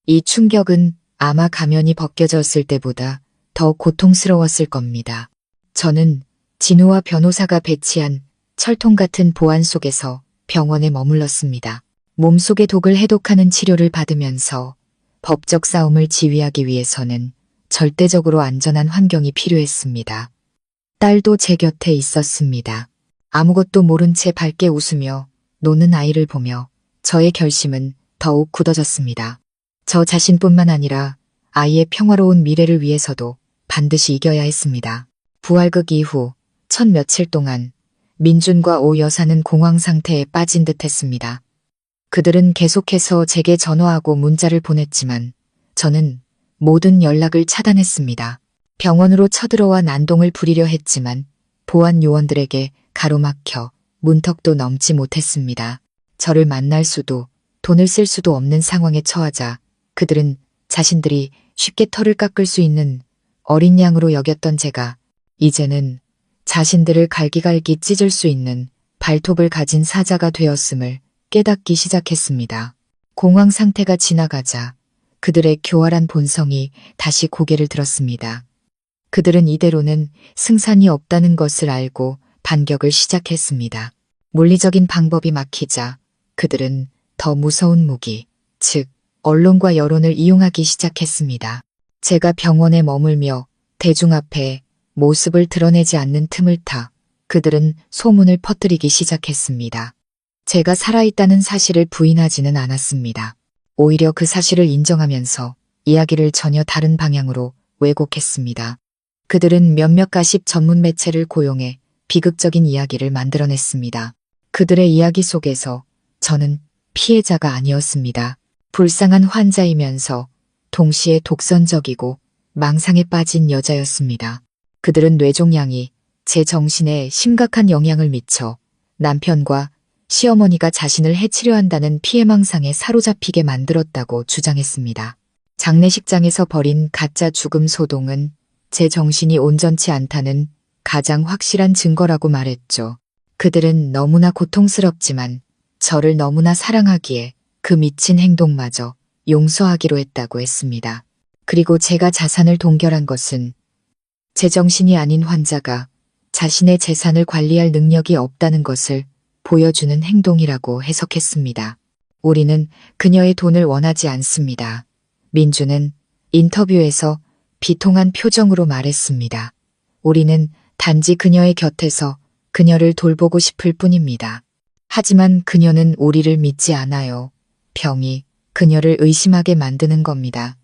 이 충격은 아마 가면이 벗겨졌을 때보다 더 고통스러웠을 겁니다. 저는 진우와 변호사가 배치한 철통 같은 보안 속에서 병원에 머물렀습니다. 몸속의 독을 해독하는 치료를 받으면서 법적 싸움을 지휘하기 위해서는 절대적으로 안전한 환경이 필요했습니다. 딸도 제 곁에 있었습니다. 아무것도 모른 채 밝게 웃으며 노는 아이를 보며 저의 결심은 더욱 굳어졌습니다. 저 자신뿐만 아니라 아이의 평화로운 미래를 위해서도 반드시 이겨야 했습니다. 부활극 이후 첫 며칠 동안 민준과 오 여사는 공황 상태에 빠진 듯 했습니다. 그들은 계속해서 제게 전화하고 문자를 보냈지만 저는 모든 연락을 차단했습니다. 병원으로 쳐들어와 난동을 부리려 했지만 보안 요원들에게 가로막혀 문턱도 넘지 못했습니다. 저를 만날 수도 돈을 쓸 수도 없는 상황에 처하자 그들은 자신들이 쉽게 털을 깎을 수 있는 어린 양으로 여겼던 제가 이제는 자신들을 갈기갈기 찢을 수 있는 발톱을 가진 사자가 되었음을 깨닫기 시작했습니다. 공황 상태가 지나가자 그들의 교활한 본성이 다시 고개를 들었습니다. 그들은 이대로는 승산이 없다는 것을 알고 반격을 시작했습니다. 물리적인 방법이 막히자 그들은 더 무서운 무기, 즉 언론과 여론을 이용하기 시작했습니다. 제가 병원에 머물며 대중 앞에 모습을 드러내지 않는 틈을 타 그들은 소문을 퍼뜨리기 시작했습니다. 제가 살아있다는 사실을 부인하지는 않았습니다. 오히려 그 사실을 인정하면서 이야기를 전혀 다른 방향으로 왜곡했습니다. 그들은 몇몇 가십 전문 매체를 고용해 비극적인 이야기를 만들어냈습니다. 그들의 이야기 속에서 저는 피해자가 아니었습니다. 불쌍한 환자이면서 동시에 독선적이고 망상에 빠진 여자였습니다. 그들은 뇌종양이 제 정신에 심각한 영향을 미쳐 남편과 시어머니가 자신을 해치려 한다는 피해망상에 사로잡히게 만들었다고 주장했습니다. 장례식장에서 벌인 가짜 죽음 소동은 제 정신이 온전치 않다는 가장 확실한 증거라고 말했죠. 그들은 너무나 고통스럽지만 저를 너무나 사랑하기에 그 미친 행동마저 용서하기로 했다고 했습니다. 그리고 제가 자산을 동결한 것은 제정신이 아닌 환자가 자신의 재산을 관리할 능력이 없다는 것을 보여주는 행동이라고 해석했습니다. 우리는 그녀의 돈을 원하지 않습니다. 민주는 인터뷰에서 비통한 표정으로 말했습니다. 우리는 단지 그녀의 곁에서 그녀를 돌보고 싶을 뿐입니다. 하지만 그녀는 우리를 믿지 않아요. 병이 그녀를 의심하게 만드는 겁니다.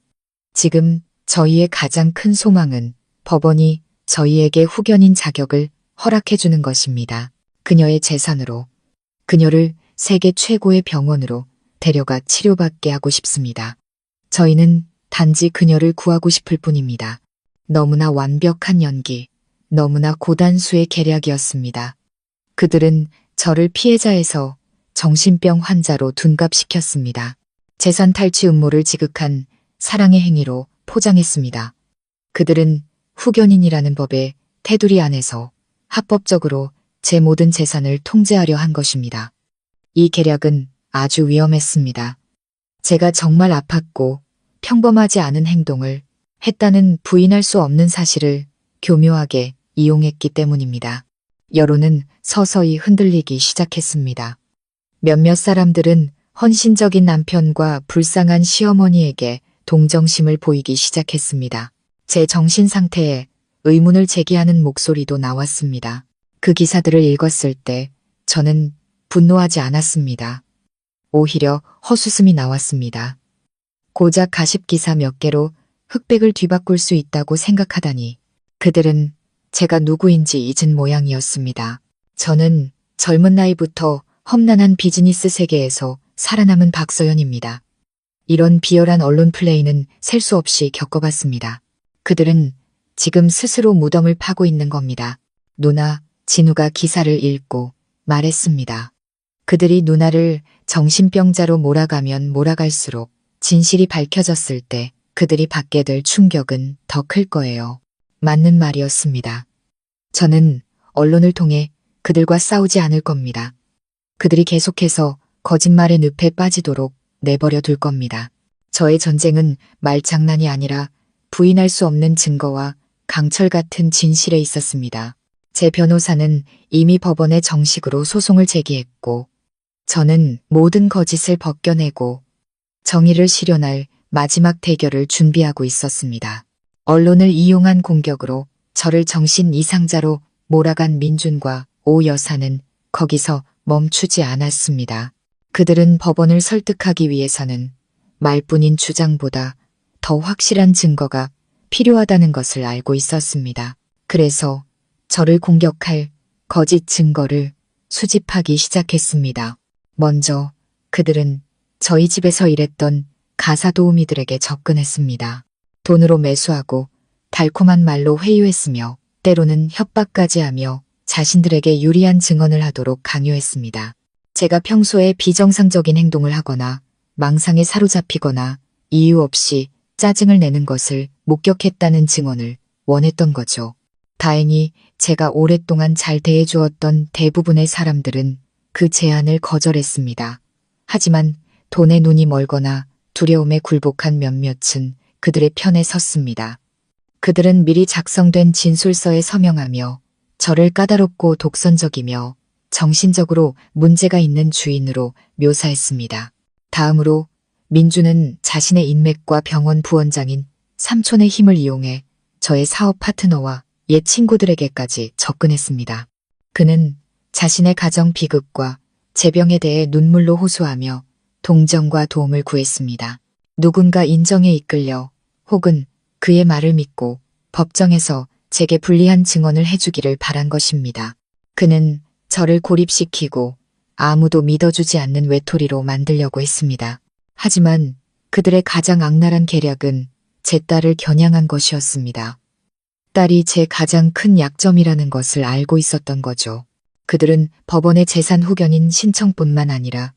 지금 저희의 가장 큰 소망은 법원이 저희에게 후견인 자격을 허락해주는 것입니다. 그녀의 재산으로 그녀를 세계 최고의 병원으로 데려가 치료받게 하고 싶습니다. 저희는 단지 그녀를 구하고 싶을 뿐입니다. 너무나 완벽한 연기, 너무나 고단수의 계략이었습니다. 그들은 저를 피해자에서 정신병 환자로 둔갑시켰습니다. 재산 탈취 음모를 지극한 사랑의 행위로 포장했습니다. 그들은 후견인이라는 법의 테두리 안에서 합법적으로 제 모든 재산을 통제하려 한 것입니다. 이 계략은 아주 위험했습니다. 제가 정말 아팠고 평범하지 않은 행동을 했다는 부인할 수 없는 사실을 교묘하게 이용했기 때문입니다. 여론은 서서히 흔들리기 시작했습니다. 몇몇 사람들은 헌신적인 남편과 불쌍한 시어머니에게 동정심을 보이기 시작했습니다. 제 정신 상태에 의문을 제기하는 목소리도 나왔습니다. 그 기사들을 읽었을 때 저는 분노하지 않았습니다. 오히려 헛웃음이 나왔습니다. 고작 가십 기사 몇 개로 흑백을 뒤바꿀 수 있다고 생각하다니 그들은 제가 누구인지 잊은 모양이었습니다. 저는 젊은 나이부터 험난한 비즈니스 세계에서 살아남은 박서연입니다. 이런 비열한 언론 플레이는 셀 수 없이 겪어봤습니다. 그들은 지금 스스로 무덤을 파고 있는 겁니다. 누나, 진우가 기사를 읽고 말했습니다. 그들이 누나를 정신병자로 몰아가면 몰아갈수록 진실이 밝혀졌을 때 그들이 받게 될 충격은 더 클 거예요. 맞는 말이었습니다. 저는 언론을 통해 그들과 싸우지 않을 겁니다. 그들이 계속해서 거짓말의 늪에 빠지도록 내버려 둘 겁니다. 저의 전쟁은 말장난이 아니라 부인할 수 없는 증거와 강철 같은 진실에 있었습니다. 제 변호사는 이미 법원에 정식으로 소송을 제기했고, 저는 모든 거짓을 벗겨내고 정의를 실현할 마지막 대결을 준비하고 있었습니다. 언론을 이용한 공격으로 저를 정신 이상자로 몰아간 민준과 오 여사는 거기서 멈추지 않았습니다. 그들은 법원을 설득하기 위해서는 말뿐인 주장보다 더 확실한 증거가 필요하다는 것을 알고 있었습니다. 그래서 저를 공격할 거짓 증거를 수집하기 시작했습니다. 먼저 그들은 저희 집에서 일했던 가사 도우미들에게 접근했습니다. 돈으로 매수하고 달콤한 말로 회유했으며 때로는 협박까지 하며 자신들에게 유리한 증언을 하도록 강요했습니다. 제가 평소에 비정상적인 행동을 하거나 망상에 사로잡히거나 이유 없이 짜증을 내는 것을 목격했다는 증언을 원했던 거죠. 다행히 제가 오랫동안 잘 대해주었던 대부분의 사람들은 그 제안을 거절했습니다. 하지만 돈에 눈이 멀거나 두려움에 굴복한 몇몇은 그들의 편에 섰습니다. 그들은 미리 작성된 진술서에 서명하며 저를 까다롭고 독선적이며 정신적으로 문제가 있는 주인으로 묘사했습니다. 다음으로 민주는 자신의 인맥과 병원 부원장인 삼촌의 힘을 이용해 저의 사업 파트너와 옛 친구들에게까지 접근했습니다. 그는 자신의 가정 비극과 재병에 대해 눈물로 호소하며 동정과 도움을 구했습니다. 누군가 인정에 이끌려 혹은 그의 말을 믿고 법정에서 제게 불리한 증언을 해주기를 바란 것입니다. 그는 저를 고립시키고 아무도 믿어주지 않는 외톨이로 만들려고 했습니다. 하지만 그들의 가장 악랄한 계략은 제 딸을 겨냥한 것이었습니다. 딸이 제 가장 큰 약점이라는 것을 알고 있었던 거죠. 그들은 법원의 재산 후견인 신청뿐만 아니라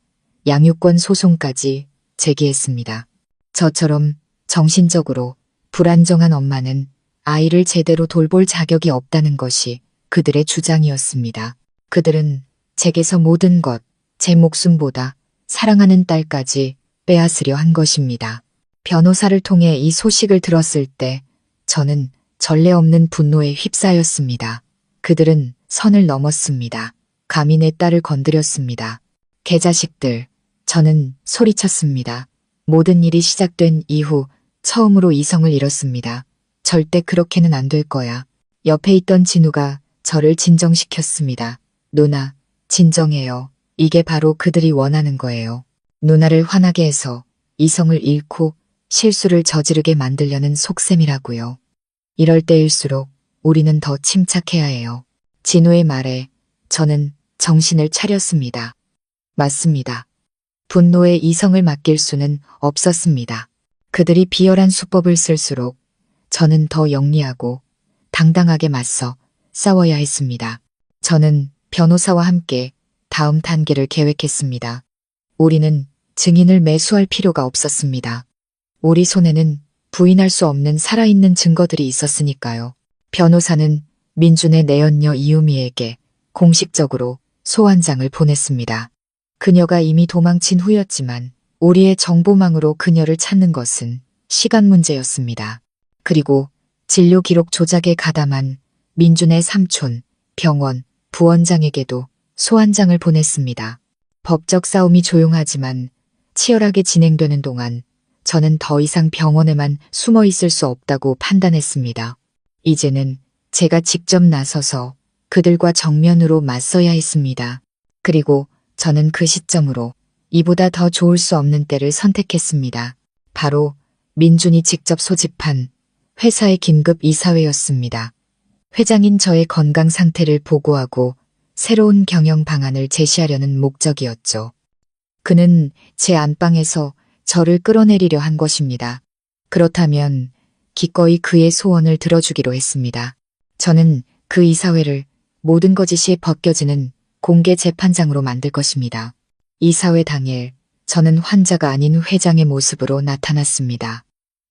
양육권 소송까지 제기했습니다. 저처럼 정신적으로 불안정한 엄마는 아이를 제대로 돌볼 자격이 없다는 것이 그들의 주장이었습니다. 그들은 제게서 모든 것, 제 목숨보다 사랑하는 딸까지 빼앗으려 한 것입니다. 변호사를 통해 이 소식을 들었을 때 저는 전례 없는 분노에 휩싸였습니다. 그들은 선을 넘었습니다. 감히 내 딸을 건드렸습니다. 개자식들, 저는 소리쳤습니다. 모든 일이 시작된 이후 처음으로 이성을 잃었습니다. 절대 그렇게는 안 될 거야. 옆에 있던 진우가 저를 진정시켰습니다. 누나, 진정해요. 이게 바로 그들이 원하는 거예요. 누나를 화나게 해서 이성을 잃고 실수를 저지르게 만들려는 속셈이라고요. 이럴 때일수록 우리는 더 침착해야 해요. 진우의 말에 저는 정신을 차렸습니다. 맞습니다. 분노에 이성을 맡길 수는 없었습니다. 그들이 비열한 수법을 쓸수록 저는 더 영리하고 당당하게 맞서 싸워야 했습니다. 저는 변호사와 함께 다음 단계를 계획했습니다. 우리는 증인을 매수할 필요가 없었습니다. 우리 손에는 부인할 수 없는 살아있는 증거들이 있었으니까요. 변호사는 민준의 내연녀 이유미에게 공식적으로 소환장을 보냈습니다. 그녀가 이미 도망친 후였지만 우리의 정보망으로 그녀를 찾는 것은 시간 문제였습니다. 그리고 진료 기록 조작에 가담한 민준의 삼촌, 병원, 부원장에게도 소환장을 보냈습니다. 법적 싸움이 조용하지만 치열하게 진행되는 동안 저는 더 이상 병원에만 숨어 있을 수 없다고 판단했습니다. 이제는 제가 직접 나서서 그들과 정면으로 맞서야 했습니다. 그리고 저는 그 시점으로 이보다 더 좋을 수 없는 때를 선택했습니다. 바로 민준이 직접 소집한 회사의 긴급 이사회였습니다. 회장인 저의 건강 상태를 보고하고 새로운 경영 방안을 제시하려는 목적이었죠. 그는 제 안방에서 저를 끌어내리려 한 것입니다. 그렇다면 기꺼이 그의 소원을 들어주기로 했습니다. 저는 그 이사회를 모든 거짓이 벗겨지는 공개 재판장으로 만들 것입니다. 이사회 당일 저는 환자가 아닌 회장의 모습으로 나타났습니다.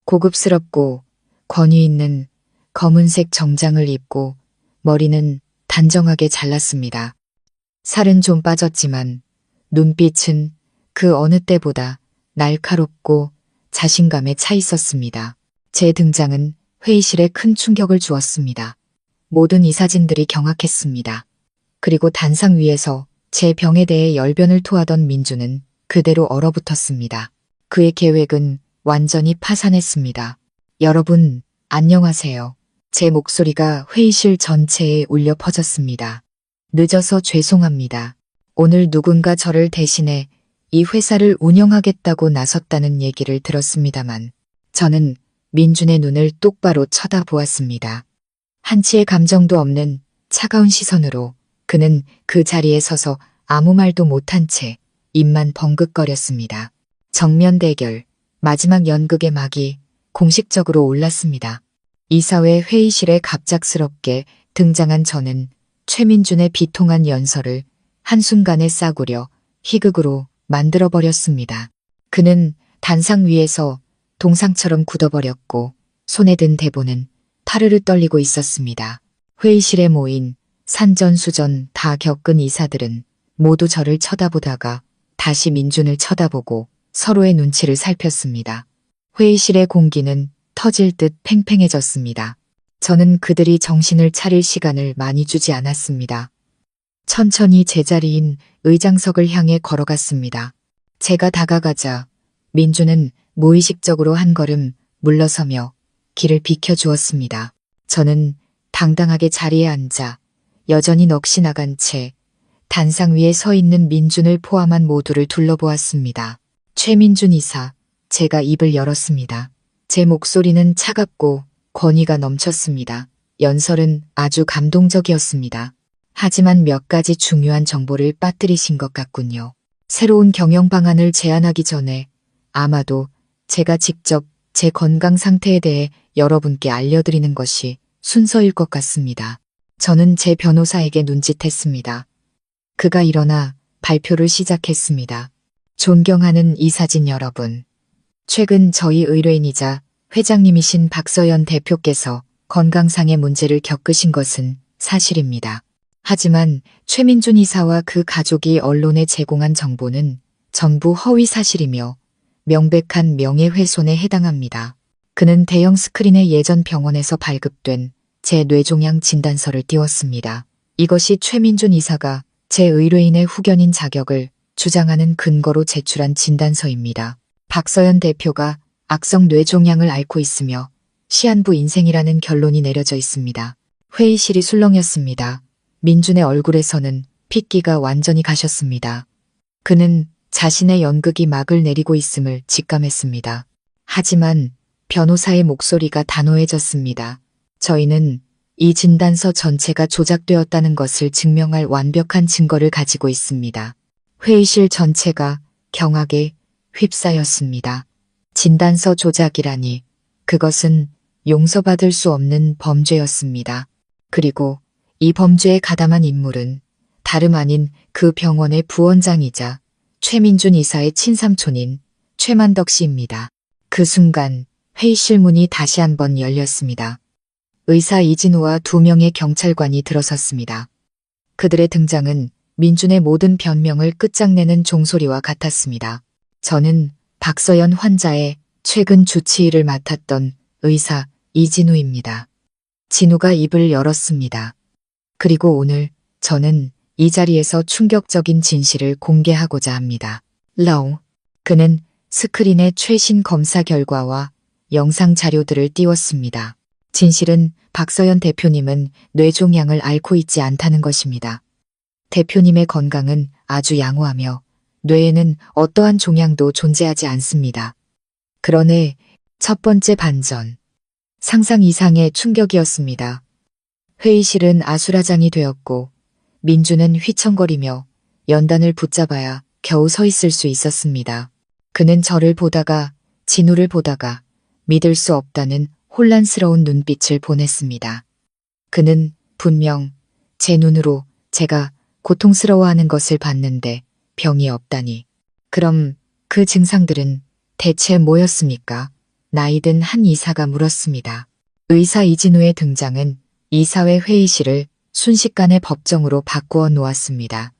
고급스럽고 권위 있는 검은색 정장을 입고 머리는 단정하게 잘랐습니다. 살은 좀 빠졌지만 눈빛은 그 어느 때보다 날카롭고 자신감에 차 있었습니다. 제 등장은 회의실에 큰 충격을 주었습니다. 모든 이사진들이 경악했습니다. 그리고 단상 위에서 제 병에 대해 열변을 토하던 민주는 그대로 얼어붙었습니다. 그의 계획은 완전히 파산했습니다. 여러분, 안녕하세요. 제 목소리가 회의실 전체에 울려 퍼졌습니다. 늦어서 죄송합니다. 오늘 누군가 저를 대신해 이 회사를 운영하겠다고 나섰다는 얘기를 들었습니다만 저는 민준의 눈을 똑바로 쳐다보았습니다. 한치의 감정도 없는 차가운 시선으로 그는 그 자리에 서서 아무 말도 못한 채 입만 벙긋거렸습니다. 정면 대결, 마지막 연극의 막이 공식적으로 올랐습니다. 이사회 회의실에 갑작스럽게 등장한 저는 최민준의 비통한 연설을 한순간에 싸구려 희극으로 만들어버렸습니다. 그는 단상 위에서 동상처럼 굳어버렸고 손에 든 대본은 파르르 떨리고 있었습니다. 회의실에 모인 산전수전 다 겪은 이사들은 모두 저를 쳐다보다가 다시 민준을 쳐다보고 서로의 눈치를 살폈습니다. 회의실의 공기는 터질 듯 팽팽해졌습니다. 저는 그들이 정신을 차릴 시간을 많이 주지 않았습니다. 천천히 제자리인 의장석을 향해 걸어갔습니다. 제가 다가가자 민주는 무의식적으로 한 걸음 물러서며 길을 비켜주었습니다. 저는 당당하게 자리에 앉아 여전히 넋이 나간 채 단상 위에 서 있는 민준을 포함한 모두를 둘러보았습니다. 최민준 이사, 제가 입을 열었습니다. 제 목소리는 차갑고 권위가 넘쳤습니다. 연설은 아주 감동적이었습니다. 하지만 몇 가지 중요한 정보를 빠뜨리신 것 같군요. 새로운 경영 방안을 제안하기 전에 아마도 제가 직접 제 건강 상태에 대해 여러분께 알려드리는 것이 순서일 것 같습니다. 저는 제 변호사에게 눈짓했습니다. 그가 일어나 발표를 시작했습니다. 존경하는 이사진 여러분. 최근 저희 의뢰인이자 회장님이신 박서연 대표께서 건강상의 문제를 겪으신 것은 사실입니다. 하지만 최민준 이사와 그 가족이 언론에 제공한 정보는 전부 허위 사실이며 명백한 명예훼손에 해당합니다. 그는 대형 스크린의 예전 병원에서 발급된 제 뇌종양 진단서를 띄웠습니다. 이것이 최민준 이사가 제 의뢰인의 후견인 자격을 주장하는 근거로 제출한 진단서입니다. 박서연 대표가 악성 뇌종양을 앓고 있으며 시한부 인생이라는 결론이 내려져 있습니다. 회의실이 술렁였습니다. 민준의 얼굴에서는 핏기가 완전히 가셨습니다. 그는 자신의 연극이 막을 내리고 있음을 직감했습니다. 하지만 변호사의 목소리가 단호해졌습니다. 저희는 이 진단서 전체가 조작되었다는 것을 증명할 완벽한 증거를 가지고 있습니다. 회의실 전체가 경악에 휩싸였습니다. 진단서 조작이라니 그것은 용서받을 수 없는 범죄였습니다. 그리고 이 범죄에 가담한 인물은 다름 아닌 그 병원의 부원장이자 최민준 이사의 친삼촌인 최만덕 씨입니다. 그 순간 회의실 문이 다시 한번 열렸습니다. 의사 이진우와 2명의 경찰관이 들어섰습니다. 그들의 등장은 민준의 모든 변명을 끝장내는 종소리와 같았습니다. 저는 박서연 환자의 최근 주치의를 맡았던 의사 이진우입니다. 진우가 입을 열었습니다. 그리고 오늘 저는 이 자리에서 충격적인 진실을 공개하고자 합니다. 라오. 그는 스크린에 최신 검사 결과와 영상 자료들을 띄웠습니다. 진실은 박서연 대표님은 뇌종양을 앓고 있지 않다는 것입니다. 대표님의 건강은 아주 양호하며 뇌에는 어떠한 종양도 존재하지 않습니다. 그러네 첫 번째 반전. 상상 이상의 충격이었습니다. 회의실은 아수라장이 되었고 민주는 휘청거리며 연단을 붙잡아야 겨우 서 있을 수 있었습니다. 그는 저를 보다가 진우를 보다가 믿을 수 없다는 혼란스러운 눈빛을 보냈습니다. 그는 분명 제 눈으로 제가 고통스러워하는 것을 봤는데 병이 없다니. 그럼 그 증상들은 대체 뭐였습니까? 나이든 한 의사가 물었습니다. 의사 이진우의 등장은 이사회 회의실을 순식간에 법정으로 바꾸어 놓았습니다.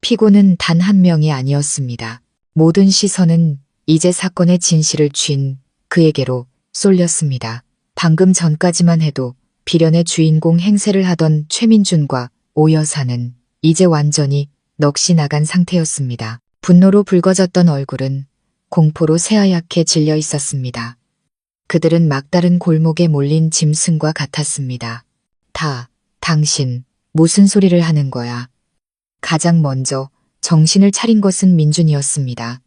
피고는 단 한 명이 아니었습니다. 모든 시선은 이제 사건의 진실을 쥔 그에게로 쏠렸습니다. 방금 전까지만 해도 비련의 주인공 행세를 하던 최민준과 오 여사는 이제 완전히 넋이 나간 상태였습니다. 분노로 붉어졌던 얼굴은 공포로 새하얗게 질려 있었습니다. 그들은 막다른 골목에 몰린 짐승과 같았습니다. 당신, 무슨 소리를 하는 거야? 가장 먼저 정신을 차린 것은 민준이었습니다.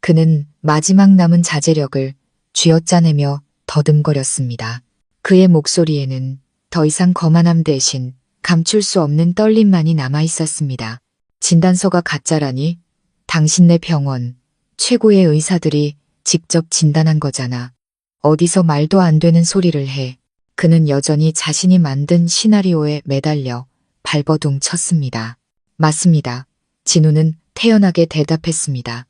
그는 마지막 남은 자제력을 쥐어짜내며 더듬거렸습니다. 그의 목소리에는 더 이상 거만함 대신 감출 수 없는 떨림만이 남아 있었습니다. 진단서가 가짜라니? 당신네 병원 최고의 의사들이 직접 진단한 거잖아. 어디서 말도 안 되는 소리를 해. 그는 여전히 자신이 만든 시나리오에 매달려 발버둥 쳤습니다. 맞습니다. 진우는 태연하게 대답했습니다.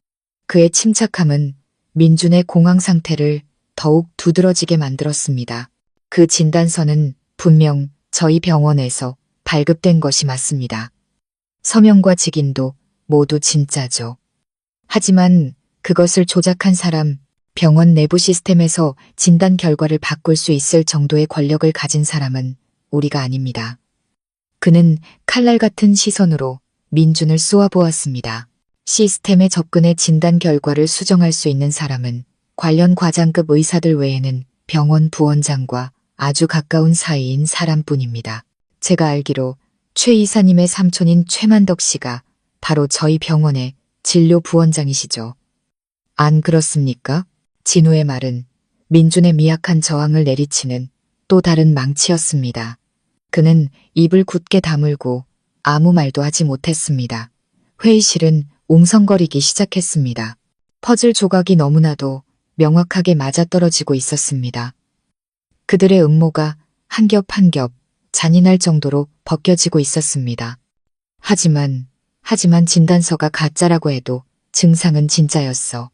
그의 침착함은 민준의 공황 상태를 더욱 두드러지게 만들었습니다. 그 진단서는 분명 저희 병원에서 발급된 것이 맞습니다. 서명과 직인도 모두 진짜죠. 하지만 그것을 조작한 사람, 병원 내부 시스템에서 진단 결과를 바꿀 수 있을 정도의 권력을 가진 사람은 우리가 아닙니다. 그는 칼날 같은 시선으로 민준을 쏘아보았습니다. 시스템에 접근해 진단 결과를 수정할 수 있는 사람은 관련 과장급 의사들 외에는 병원 부원장과 아주 가까운 사이인 사람뿐입니다. 제가 알기로 최 이사님의 삼촌인 최만덕 씨가 바로 저희 병원의 진료 부원장이시죠. 안 그렇습니까? 진우의 말은 민준의 미약한 저항을 내리치는 또 다른 망치였습니다. 그는 입을 굳게 다물고 아무 말도 하지 못했습니다. 회의실은 웅성거리기 시작했습니다. 퍼즐 조각이 너무나도 명확하게 맞아떨어지고 있었습니다. 그들의 음모가 한 겹 한 겹 잔인할 정도로 벗겨지고 있었습니다. 하지만 진단서가 가짜라고 해도 증상은 진짜였어.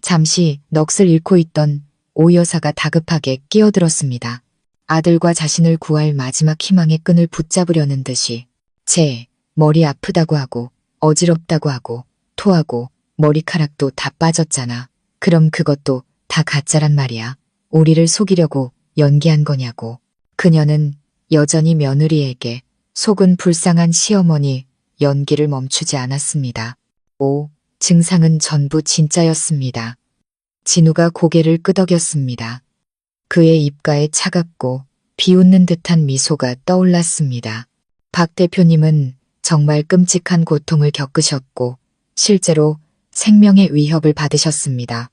잠시 넋을 잃고 있던 오 여사가 다급하게 끼어들었습니다. 아들과 자신을 구할 마지막 희망의 끈을 붙잡으려는 듯이 제 머리 아프다고 하고 어지럽다고 하고 토하고 머리카락도 다 빠졌잖아. 그럼 그것도 다 가짜란 말이야. 우리를 속이려고 연기한 거냐고. 그녀는 여전히 며느리에게 속은 불쌍한 시어머니 연기를 멈추지 않았습니다. 증상은 전부 진짜였습니다. 진우가 고개를 끄덕였습니다. 그의 입가에 차갑고 비웃는 듯한 미소가 떠올랐습니다. 박 대표님은 정말 끔찍한 고통을 겪으셨고 실제로 생명의 위협을 받으셨습니다.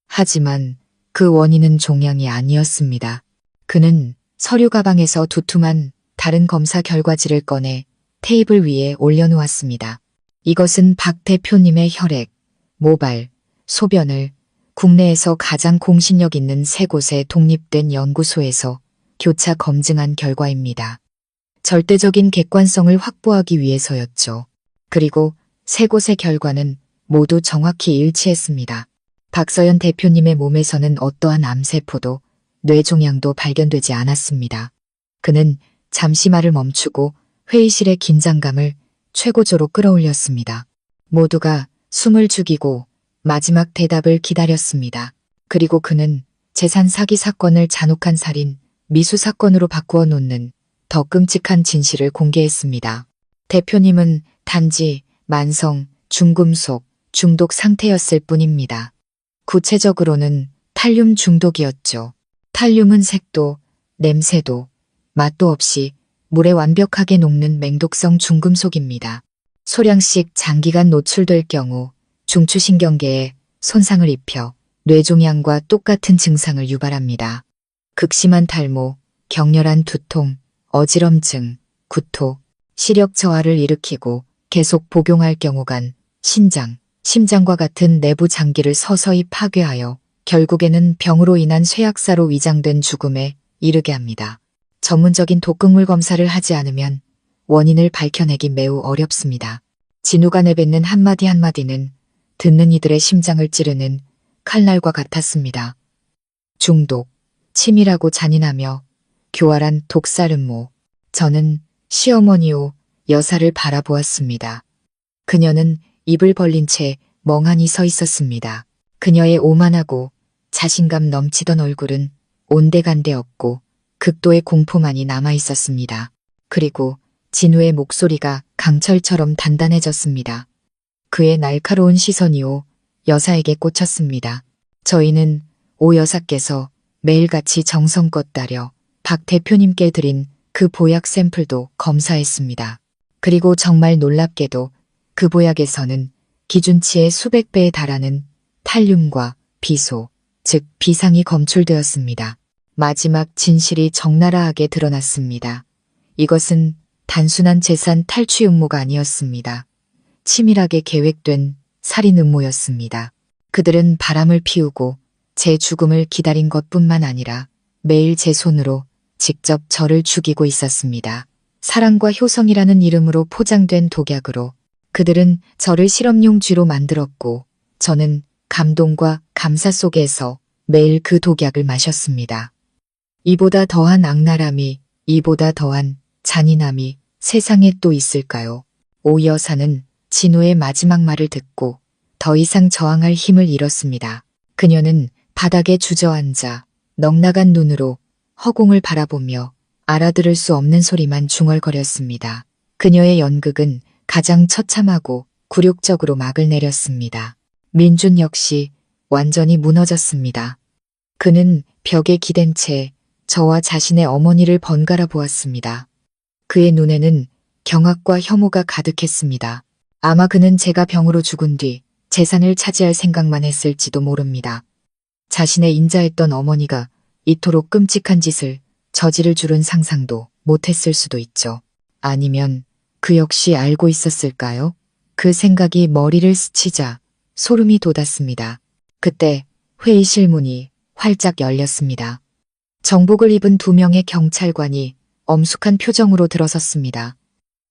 하지만 그 원인은 종양이 아니었습니다. 그는 서류 가방에서 두툼한 다른 검사 결과지를 꺼내 테이블 위에 올려놓았습니다. 이것은 박 대표님의 혈액, 모발, 소변을 국내에서 가장 공신력 있는 세 곳의 독립된 연구소에서 교차 검증한 결과입니다. 절대적인 객관성을 확보하기 위해서였죠. 그리고 세 곳의 결과는 모두 정확히 일치했습니다. 박서연 대표님의 몸에서는 어떠한 암세포도 뇌종양도 발견되지 않았습니다. 그는 잠시 말을 멈추고 회의실의 긴장감을 최고조로 끌어올렸습니다. 모두가 숨을 죽이고 마지막 대답을 기다렸습니다. 그리고 그는 재산 사기 사건을 잔혹한 살인, 미수 사건으로 바꾸어 놓는 더 끔찍한 진실을 공개했습니다. 대표님은 단지 만성 중금속 중독 상태였을 뿐입니다. 구체적으로는 탈륨 중독이었죠. 탈륨은 색도, 냄새도, 맛도 없이 물에 완벽하게 녹는 맹독성 중금속입니다. 소량씩 장기간 노출될 경우 중추신경계에 손상을 입혀 뇌종양과 똑같은 증상을 유발합니다. 극심한 탈모, 격렬한 두통, 어지럼증, 구토, 시력 저하를 일으키고 계속 복용할 경우간 신장, 심장과 같은 내부 장기를 서서히 파괴하여 결국에는 병으로 인한 쇠약사로 위장된 죽음에 이르게 합니다. 전문적인 독극물 검사를 하지 않으면 원인을 밝혀내기 매우 어렵습니다. 진우가 내뱉는 한마디 한마디는 듣는 이들의 심장을 찌르는 칼날과 같았습니다. 중독, 치밀하고 잔인하며 교활한 독살음모. 저는 시어머니오 여사를 바라보았습니다. 그녀는 입을 벌린 채 멍하니 서 있었습니다. 그녀의 오만하고 자신감 넘치던 얼굴은 온데간데 없고 극도의 공포만이 남아 있었습니다. 그리고 진우의 목소리가 강철처럼 단단해졌습니다. 그의 날카로운 시선이오 여사에게 꽂혔습니다. 저희는 오 여사께서 매일같이 정성껏 따려 박 대표님께 드린 그 보약 샘플도 검사했습니다. 그리고 정말 놀랍게도 그 보약에서는 기준치의 수백 배에 달하는 탈륨과 비소, 즉 비상이 검출되었습니다. 마지막 진실이 적나라하게 드러났습니다. 이것은 단순한 재산 탈취 음모가 아니었습니다. 치밀하게 계획된 살인 음모였습니다. 그들은 바람을 피우고 제 죽음을 기다린 것뿐만 아니라 매일 제 손으로 직접 저를 죽이고 있었습니다. 사랑과 효성이라는 이름으로 포장된 독약으로 그들은 저를 실험용 쥐로 만들었고 저는 감동과 감사 속에서 매일 그 독약을 마셨습니다. 이보다 더한 악랄함이, 이보다 더한 잔인함이 세상에 또 있을까요? 오 여사는 진우의 마지막 말을 듣고 더 이상 저항할 힘을 잃었습니다. 그녀는 바닥에 주저앉아 넉나간 눈으로 허공을 바라보며 알아들을 수 없는 소리만 중얼거렸습니다. 그녀의 연극은 가장 처참하고 굴욕적으로 막을 내렸습니다. 민준 역시 완전히 무너졌습니다. 그는 벽에 기댄 채 저와 자신의 어머니를 번갈아 보았습니다. 그의 눈에는 경악과 혐오가 가득했습니다. 아마 그는 제가 병으로 죽은 뒤 재산을 차지할 생각만 했을지도 모릅니다. 자신의 인자했던 어머니가 이토록 끔찍한 짓을 저지를 줄은 상상도 못했을 수도 있죠. 아니면 그 역시 알고 있었을까요? 그 생각이 머리를 스치자 소름이 돋았습니다. 그때 회의실 문이 활짝 열렸습니다. 정복을 입은 2명의 경찰관이 엄숙한 표정으로 들어섰습니다.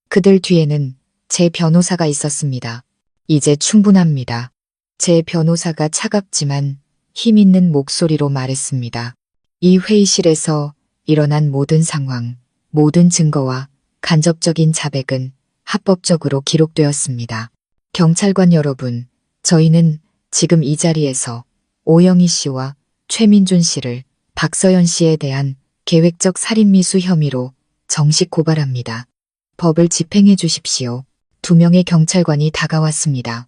그들 뒤에는 제 변호사가 있었습니다. 이제 충분합니다. 제 변호사가 차갑지만 힘 있는 목소리로 말했습니다. 이 회의실에서 일어난 모든 상황, 모든 증거와 간접적인 자백은 합법적으로 기록되었습니다. 경찰관 여러분, 저희는 지금 이 자리에서 오영희 씨와 최민준 씨를 박서연 씨에 대한 계획적 살인미수 혐의로 정식 고발합니다. 법을 집행해 주십시오. 2명의 경찰관이 다가왔습니다.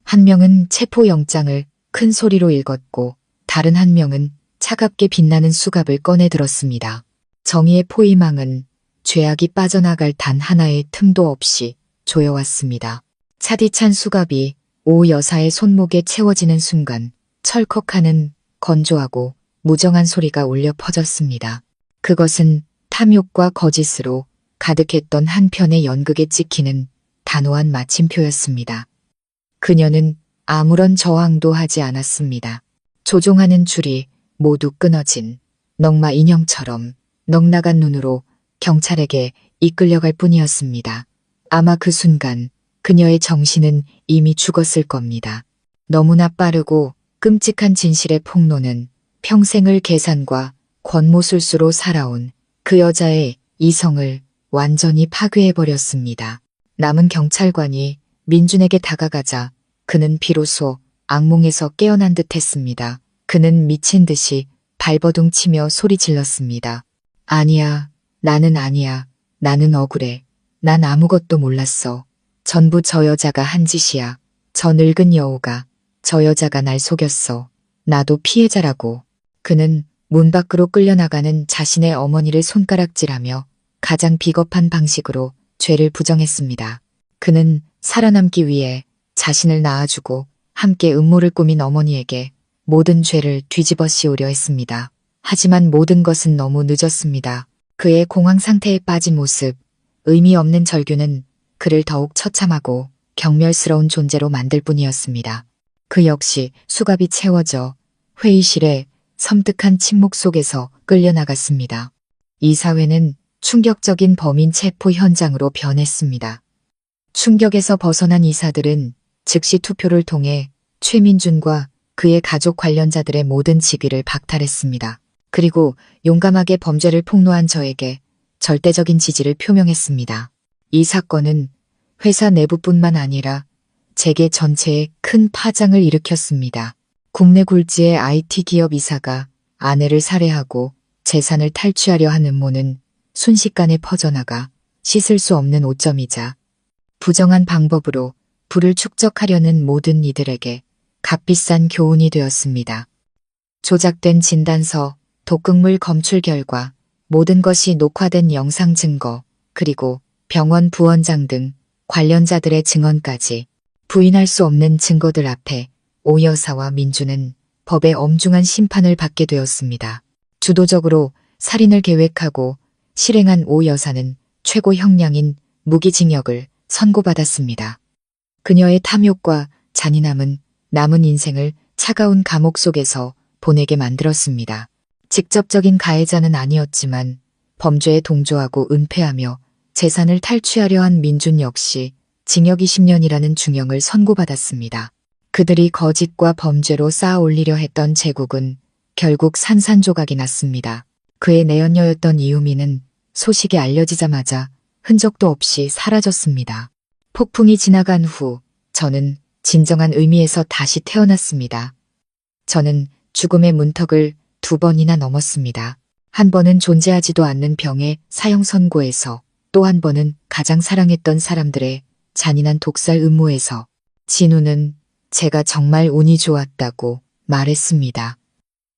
한 명은 체포영장을 큰 소리로 읽었고 다른 한 명은 차갑게 빛나는 수갑을 꺼내 들었습니다. 정의의 포위망은 죄악이 빠져나갈 단 하나의 틈도 없이 조여왔습니다. 차디찬 수갑이 오 여사의 손목에 채워지는 순간 철컥하는 건조하고 무정한 소리가 울려 퍼졌습니다. 그것은 탐욕과 거짓으로 가득했던 한편의 연극에 찍히는 단호한 마침표였습니다. 그녀는 아무런 저항도 하지 않았습니다. 조종하는 줄이 모두 끊어진 넝마 인형처럼 넉나간 눈으로 경찰에게 이끌려갈 뿐이었습니다. 아마 그 순간 그녀의 정신은 이미 죽었을 겁니다. 너무나 빠르고 끔찍한 진실의 폭로는 평생을 계산과 권모술수로 살아온 그 여자의 이성을 완전히 파괴해버렸습니다. 남은 경찰관이 민준에게 다가가자 그는 비로소 악몽에서 깨어난 듯 했습니다. 그는 미친 듯이 발버둥 치며 소리 질렀습니다. 아니야, 나는 아니야. 나는 억울해. 난 아무것도 몰랐어. 전부 저 여자가 한 짓이야. 저 늙은 여우가, 저 여자가 날 속였어. 나도 피해자라고. 그는 문 밖으로 끌려나가는 자신의 어머니를 손가락질하며 가장 비겁한 방식으로 죄를 부정했습니다. 그는 살아남기 위해 자신을 낳아주고 함께 음모를 꾸민 어머니에게 모든 죄를 뒤집어 씌우려 했습니다. 하지만 모든 것은 너무 늦었습니다. 그의 공황 상태에 빠진 모습, 의미 없는 절규는 그를 더욱 처참하고 경멸스러운 존재로 만들 뿐이었습니다. 그 역시 수갑이 채워져 회의실에 섬뜩한 침묵 속에서 끌려나갔습니다. 이 사회는 충격적인 범인 체포 현장으로 변했습니다. 충격에서 벗어난 이사들은 즉시 투표를 통해 최민준과 그의 가족 관련자들의 모든 직위를 박탈했습니다. 그리고 용감하게 범죄를 폭로한 저에게 절대적인 지지를 표명했습니다. 이 사건은 회사 내부뿐만 아니라 재계 전체에 큰 파장을 일으켰습니다. 국내 굴지의 IT 기업 이사가 아내를 살해하고 재산을 탈취하려 하는 음모는 순식간에 퍼져나가 씻을 수 없는 오점이자 부정한 방법으로 부를 축적하려는 모든 이들에게 값비싼 교훈이 되었습니다. 조작된 진단서, 독극물 검출 결과, 모든 것이 녹화된 영상 증거, 그리고 병원 부원장 등 관련자들의 증언까지 부인할 수 없는 증거들 앞에 오 여사와 민주는 법의 엄중한 심판을 받게 되었습니다. 주도적으로 살인을 계획하고 실행한 오 여사는 최고 형량인 무기징역을 선고받았습니다. 그녀의 탐욕과 잔인함은 남은 인생을 차가운 감옥 속에서 보내게 만들었습니다. 직접적인 가해자는 아니었지만 범죄에 동조하고 은폐하며 재산을 탈취하려 한 민준 역시 징역 20년이라는 중형을 선고받았습니다. 그들이 거짓과 범죄로 쌓아 올리려 했던 제국은 결국 산산조각이 났습니다. 그의 내연녀였던 이유미는 소식이 알려지자마자 흔적도 없이 사라졌습니다. 폭풍이 지나간 후 저는 진정한 의미에서 다시 태어났습니다. 저는 죽음의 문턱을 2번이나 넘었습니다. 한 번은 존재하지도 않는 병의 사형 선고에서, 또 한 번은 가장 사랑했던 사람들의 잔인한 독살 음모에서. 진우는 제가 정말 운이 좋았다고 말했습니다.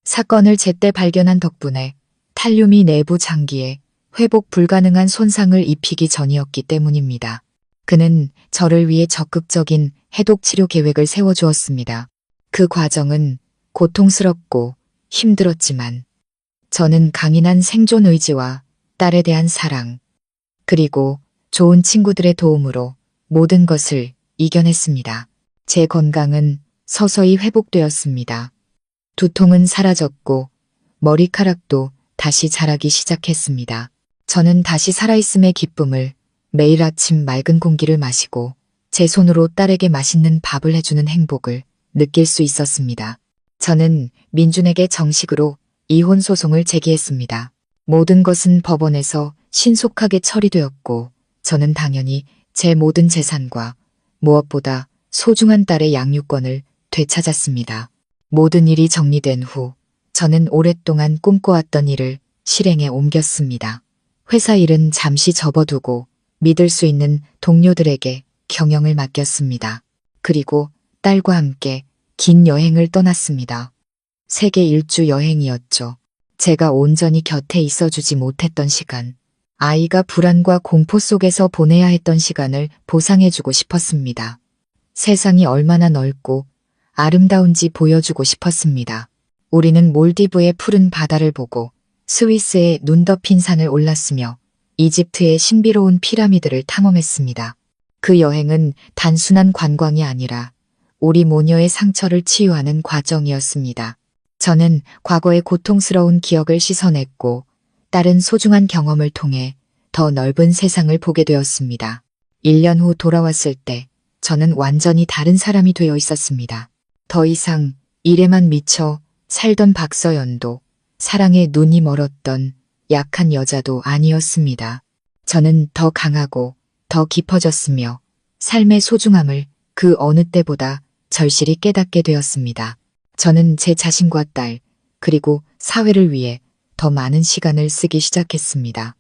사건을 제때 발견한 덕분에 탈륨이 내부 장기에 회복 불가능한 손상을 입히기 전이었기 때문입니다. 그는 저를 위해 적극적인 해독 치료 계획을 세워주었습니다. 그 과정은 고통스럽고 힘들었지만 저는 강인한 생존 의지와 딸에 대한 사랑, 그리고 좋은 친구들의 도움으로 모든 것을 이겨냈습니다. 제 건강은 서서히 회복되었습니다. 두통은 사라졌고 머리카락도 다시 자라기 시작했습니다. 저는 다시 살아있음의 기쁨을 매일 아침 맑은 공기를 마시고 제 손으로 딸에게 맛있는 밥을 해주는 행복을 느낄 수 있었습니다. 저는 민준에게 정식으로 이혼 소송을 제기했습니다. 모든 것은 법원에서 신속하게 처리되었고 저는 당연히 제 모든 재산과 무엇보다 소중한 딸의 양육권을 되찾았습니다. 모든 일이 정리된 후 저는 오랫동안 꿈꿔왔던 일을 실행에 옮겼습니다. 회사 일은 잠시 접어두고 믿을 수 있는 동료들에게 경영을 맡겼습니다. 그리고 딸과 함께 긴 여행을 떠났습니다. 세계 일주 여행이었죠. 제가 온전히 곁에 있어주지 못했던 시간, 아이가 불안과 공포 속에서 보내야 했던 시간을 보상해주고 싶었습니다. 세상이 얼마나 넓고 아름다운지 보여주고 싶었습니다. 우리는 몰디브의 푸른 바다를 보고 스위스의 눈 덮인 산을 올랐으며 이집트의 신비로운 피라미드를 탐험했습니다. 그 여행은 단순한 관광이 아니라 우리 모녀의 상처를 치유하는 과정이었습니다. 저는 과거의 고통스러운 기억을 씻어냈고 다른 소중한 경험을 통해 더 넓은 세상을 보게 되었습니다. 1년 후 돌아왔을 때 저는 완전히 다른 사람이 되어 있었습니다. 더 이상 일에만 미쳐 살던 박서연도, 사랑에 눈이 멀었던 약한 여자도 아니었습니다. 저는 더 강하고 더 깊어졌으며 삶의 소중함을 그 어느 때보다 절실히 깨닫게 되었습니다. 저는 제 자신과 딸, 그리고 사회를 위해 더 많은 시간을 쓰기 시작했습니다.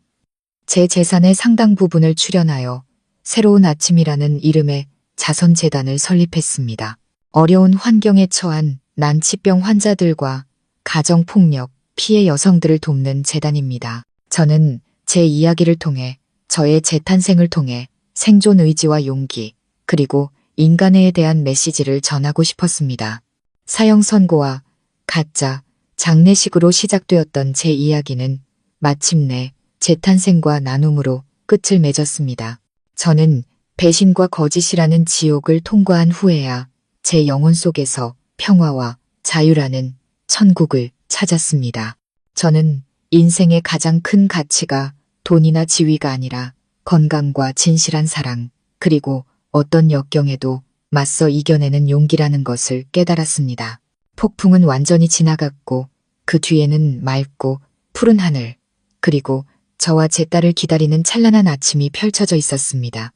제 재산의 상당 부분을 출연하여 새로운 아침이라는 이름의 자선재단을 설립했습니다. 어려운 환경에 처한 난치병 환자들과 가정폭력 피해 여성들을 돕는 재단입니다. 저는 제 이야기를 통해, 저의 재탄생을 통해 생존 의지와 용기, 그리고 인간애에 대한 메시지를 전하고 싶었습니다. 사형 선고와 가짜, 장례식으로 시작되었던 제 이야기는 마침내 재탄생과 나눔으로 끝을 맺었습니다. 저는 배신과 거짓이라는 지옥을 통과한 후에야 제 영혼 속에서 평화와 자유라는 천국을 찾았습니다. 저는 인생의 가장 큰 가치가 돈이나 지위가 아니라 건강과 진실한 사랑, 그리고 어떤 역경에도 맞서 이겨내는 용기라는 것을 깨달았습니다. 폭풍은 완전히 지나갔고 그 뒤에는 맑고 푸른 하늘, 그리고 저와 제 딸을 기다리는 찬란한 아침이 펼쳐져 있었습니다.